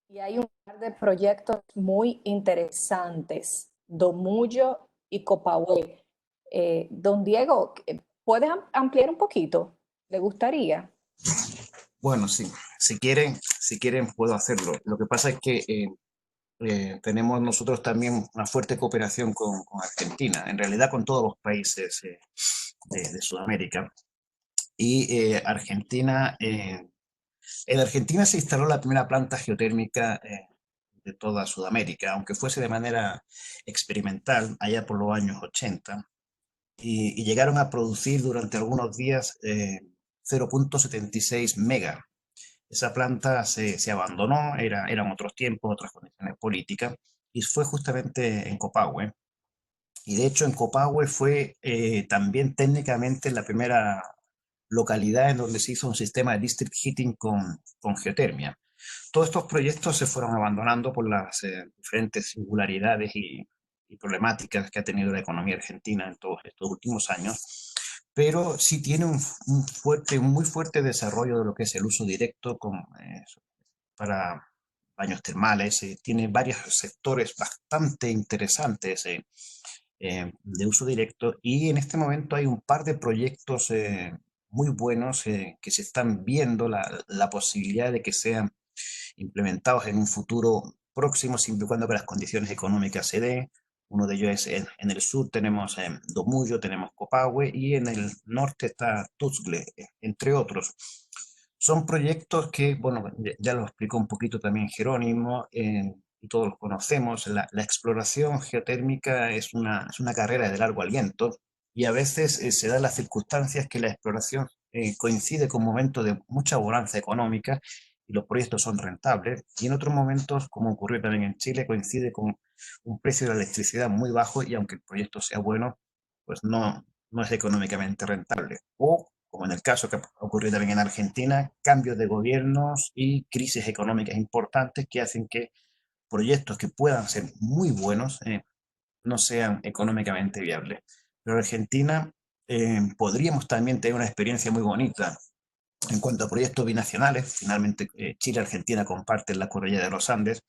y hay un par de proyectos muy interesantes, Domullo y Copahue. Don Diego, ¿puedes ampliar un poquito? ¿Le gustaría? Bueno, sí, si quieren puedo hacerlo. Lo que pasa es que tenemos nosotros también una fuerte cooperación con Argentina, en realidad con todos los países de Sudamérica. Y en Argentina se instaló la primera planta geotérmica de toda Sudamérica, aunque fuese de manera experimental allá por los años 80, y llegaron a producir durante algunos días 0,76 mega. Esa planta se abandonó, eran otros tiempos, otras condiciones políticas, y fue justamente en Copahue. Y de hecho en Copahue fue también técnicamente la primera localidad en donde se hizo un sistema de district heating con geotermia. Todos estos proyectos se fueron abandonando por las diferentes singularidades y problemáticas que ha tenido la economía argentina en todos estos últimos años, pero sí tiene un muy fuerte desarrollo de lo que es el uso directo para baños termales. Tiene varios sectores bastante interesantes de uso directo, y en este momento hay un par de proyectos muy buenos que se están viendo la posibilidad de que sean implementados en un futuro próximo, siempre y cuando que las condiciones económicas se den. Uno de ellos es en el sur tenemos Domullo, tenemos Copahue, y en el norte está Tuxtla, entre otros. Son proyectos que, bueno, ya lo explicó un poquito también Jerónimo, y todos los conocemos. La exploración geotérmica es una carrera de largo aliento, y a veces se dan las circunstancias que la exploración coincide con momentos de mucha bonanza económica y los proyectos son rentables, y en otros momentos, como ocurrió también en Chile, coincide con un precio de la electricidad muy bajo, y aunque el proyecto sea bueno, pues no es económicamente rentable. O, como en el caso que ocurrió también en Argentina, cambios de gobiernos y crisis económicas importantes que hacen que proyectos que puedan ser muy buenos no sean económicamente viables. Pero en Argentina podríamos también tener una experiencia muy bonita en cuanto a proyectos binacionales. Finalmente, Chile y Argentina comparten la cordillera de los Andes,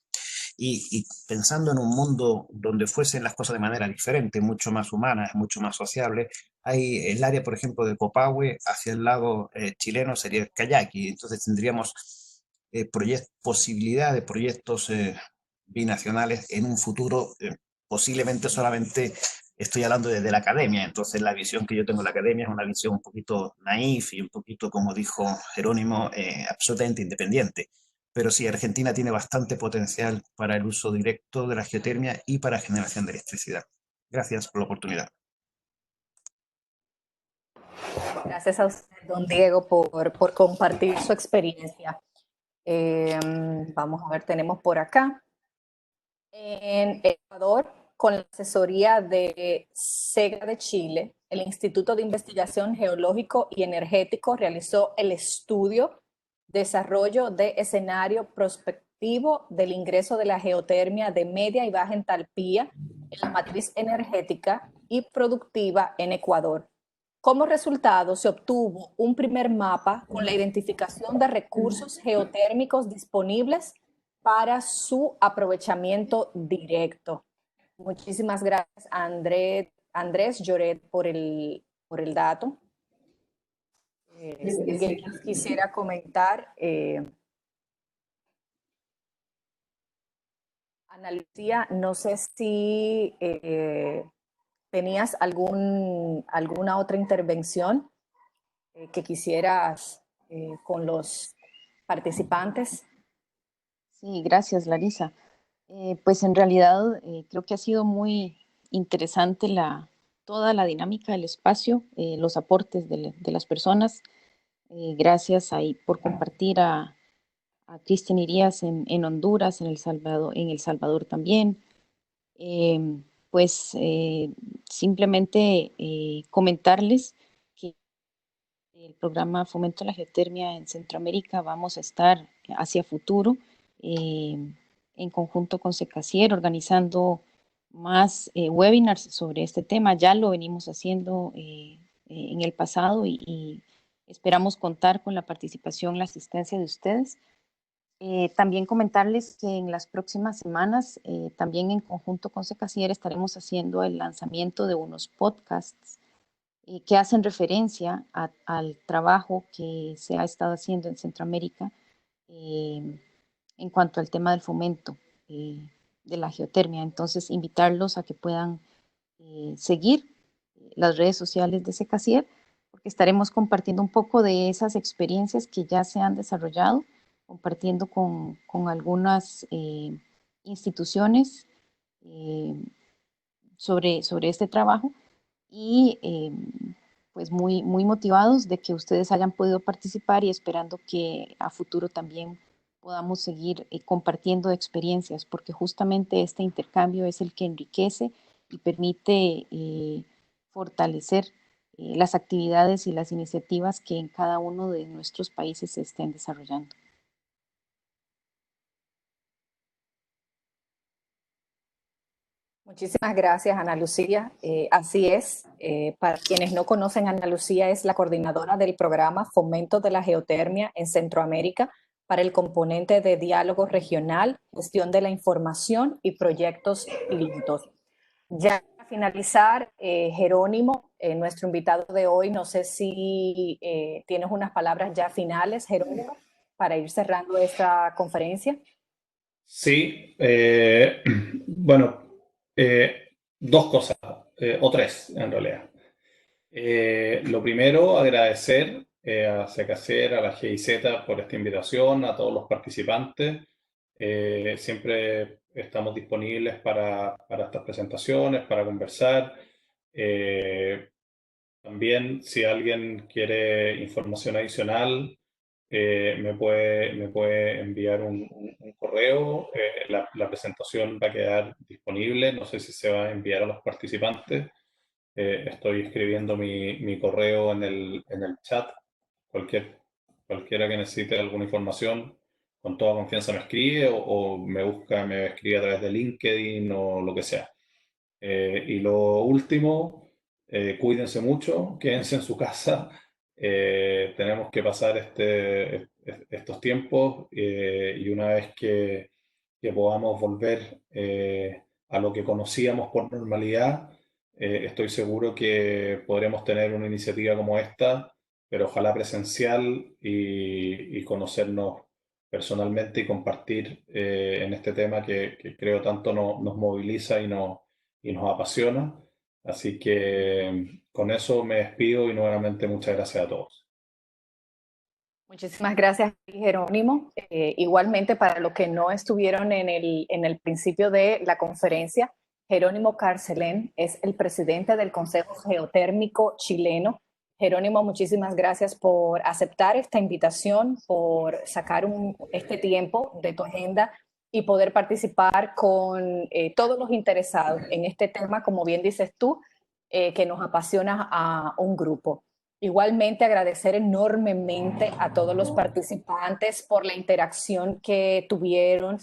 y pensando en un mundo donde fuesen las cosas de manera diferente, mucho más humanas, mucho más sociables, hay el área, por ejemplo, de Copahue hacia el lado chileno sería el Cayaqui. Entonces tendríamos posibilidad de proyectos binacionales en un futuro, posiblemente solamente. Estoy hablando desde la academia, entonces la visión que yo tengo de la academia es una visión un poquito naif y un poquito, como dijo Jerónimo, absolutamente independiente. Pero sí, Argentina tiene bastante potencial para el uso directo de la geotermia y para generación de electricidad. Gracias por la oportunidad. Gracias a usted, don Diego, por compartir su experiencia. Vamos a ver, tenemos por acá. En Ecuador, con la asesoría de SEGA de Chile, el Instituto de Investigación Geológico y Energético realizó el estudio Desarrollo de escenario prospectivo del ingreso de la geotermia de media y baja entalpía en la matriz energética y productiva en Ecuador. Como resultado, se obtuvo un primer mapa con la identificación de recursos geotérmicos disponibles para su aprovechamiento directo. Muchísimas gracias, Andrés Lloret, por el dato. Si alguien quisiera comentar. Ana Lucía, no sé si tenías alguna otra intervención que quisieras con los participantes. Sí, gracias, Larisa. Pues en realidad creo que ha sido muy interesante toda la dinámica del espacio, los aportes de las personas. Gracias ahí por compartir a Cristian Irías en Honduras, en El Salvador también. Pues simplemente comentarles que el programa Fomento a la Geotermia en Centroamérica vamos a estar hacia futuro en conjunto con Secasier organizando más webinars sobre este tema. Ya lo venimos haciendo en el pasado y esperamos contar con la participación, la asistencia de ustedes. También comentarles que en las próximas semanas, también en conjunto con Secasier, estaremos haciendo el lanzamiento de unos podcasts que hacen referencia al trabajo que se ha estado haciendo en Centroamérica en cuanto al tema del fomento de la geotermia. Entonces, invitarlos a que puedan seguir las redes sociales de Secasier, porque estaremos compartiendo un poco de esas experiencias que ya se han desarrollado, compartiendo con algunas instituciones sobre este trabajo y pues muy motivados de que ustedes hayan podido participar y esperando que a futuro también podamos seguir compartiendo experiencias, porque justamente este intercambio es el que enriquece y permite fortalecer las actividades y las iniciativas que en cada uno de nuestros países se estén desarrollando. Muchísimas gracias, Ana Lucía. Así es, para quienes no conocen, Ana Lucía es la coordinadora del programa Fomento de la Geotermia en Centroamérica para el componente de diálogo regional, gestión de la información y proyectos pilotos. Ya para finalizar, Jerónimo, nuestro invitado de hoy, no sé si tienes unas palabras ya finales, Jerónimo, para ir cerrando esta conferencia. Sí, bueno, dos cosas, o tres en realidad. Lo primero, agradecer a Secasier, a la GIZ por esta invitación, a todos los participantes. Siempre estamos disponibles para estas presentaciones, para conversar. También, si alguien quiere información adicional, me puede enviar un correo. La presentación va a quedar disponible. No sé si se va a enviar a los participantes. Estoy escribiendo mi correo en el chat. Cualquiera que necesite alguna información, con toda confianza me escribe o me escribe a través de LinkedIn o lo que sea. Y lo último, cuídense mucho, quédense en su casa. Tenemos que pasar estos tiempos y una vez que podamos volver a lo que conocíamos por normalidad, estoy seguro que podremos tener una iniciativa como esta, pero ojalá presencial y conocernos personalmente y compartir en este tema que creo tanto nos moviliza y nos apasiona. Así que con eso me despido y nuevamente muchas gracias a todos. Muchísimas gracias, Jerónimo. Igualmente, para los que no estuvieron en el principio de la conferencia, Jerónimo Carcelén es el presidente del Consejo Geotérmico chileno. Jerónimo, muchísimas gracias por aceptar esta invitación, por sacar este tiempo de tu agenda y poder participar con todos los interesados en este tema, como bien dices tú, que nos apasiona a un grupo. Igualmente agradecer enormemente a todos los participantes por la interacción que tuvieron,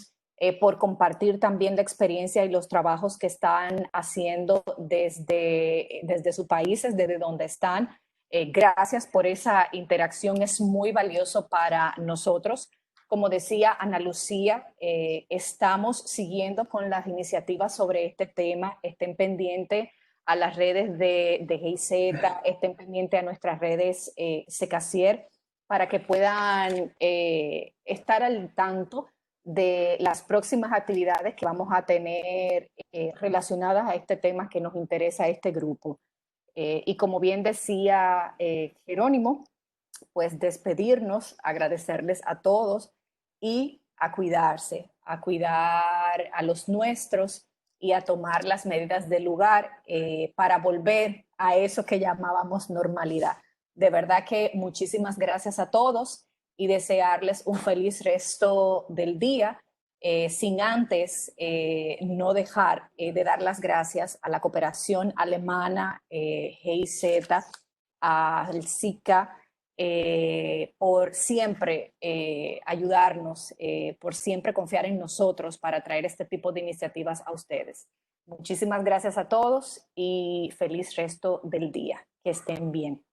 por compartir también la experiencia y los trabajos que están haciendo desde sus países, desde donde están. Gracias por esa interacción, es muy valioso para nosotros. Como decía Ana Lucía, estamos siguiendo con las iniciativas sobre este tema. Estén pendientes a las redes de GIZ, estén pendientes a nuestras redes Secasier, para que puedan estar al tanto de las próximas actividades que vamos a tener relacionadas a este tema que nos interesa a este grupo. Y como bien decía Jerónimo, pues despedirnos, agradecerles a todos y a cuidarse, a cuidar a los nuestros y a tomar las medidas del lugar para volver a eso que llamábamos normalidad. De verdad que muchísimas gracias a todos y desearles un feliz resto del día, sin antes no dejar de dar las gracias a la cooperación alemana, GIZ, al SICA, por siempre ayudarnos, por siempre confiar en nosotros para traer este tipo de iniciativas a ustedes. Muchísimas gracias a todos y feliz resto del día. Que estén bien.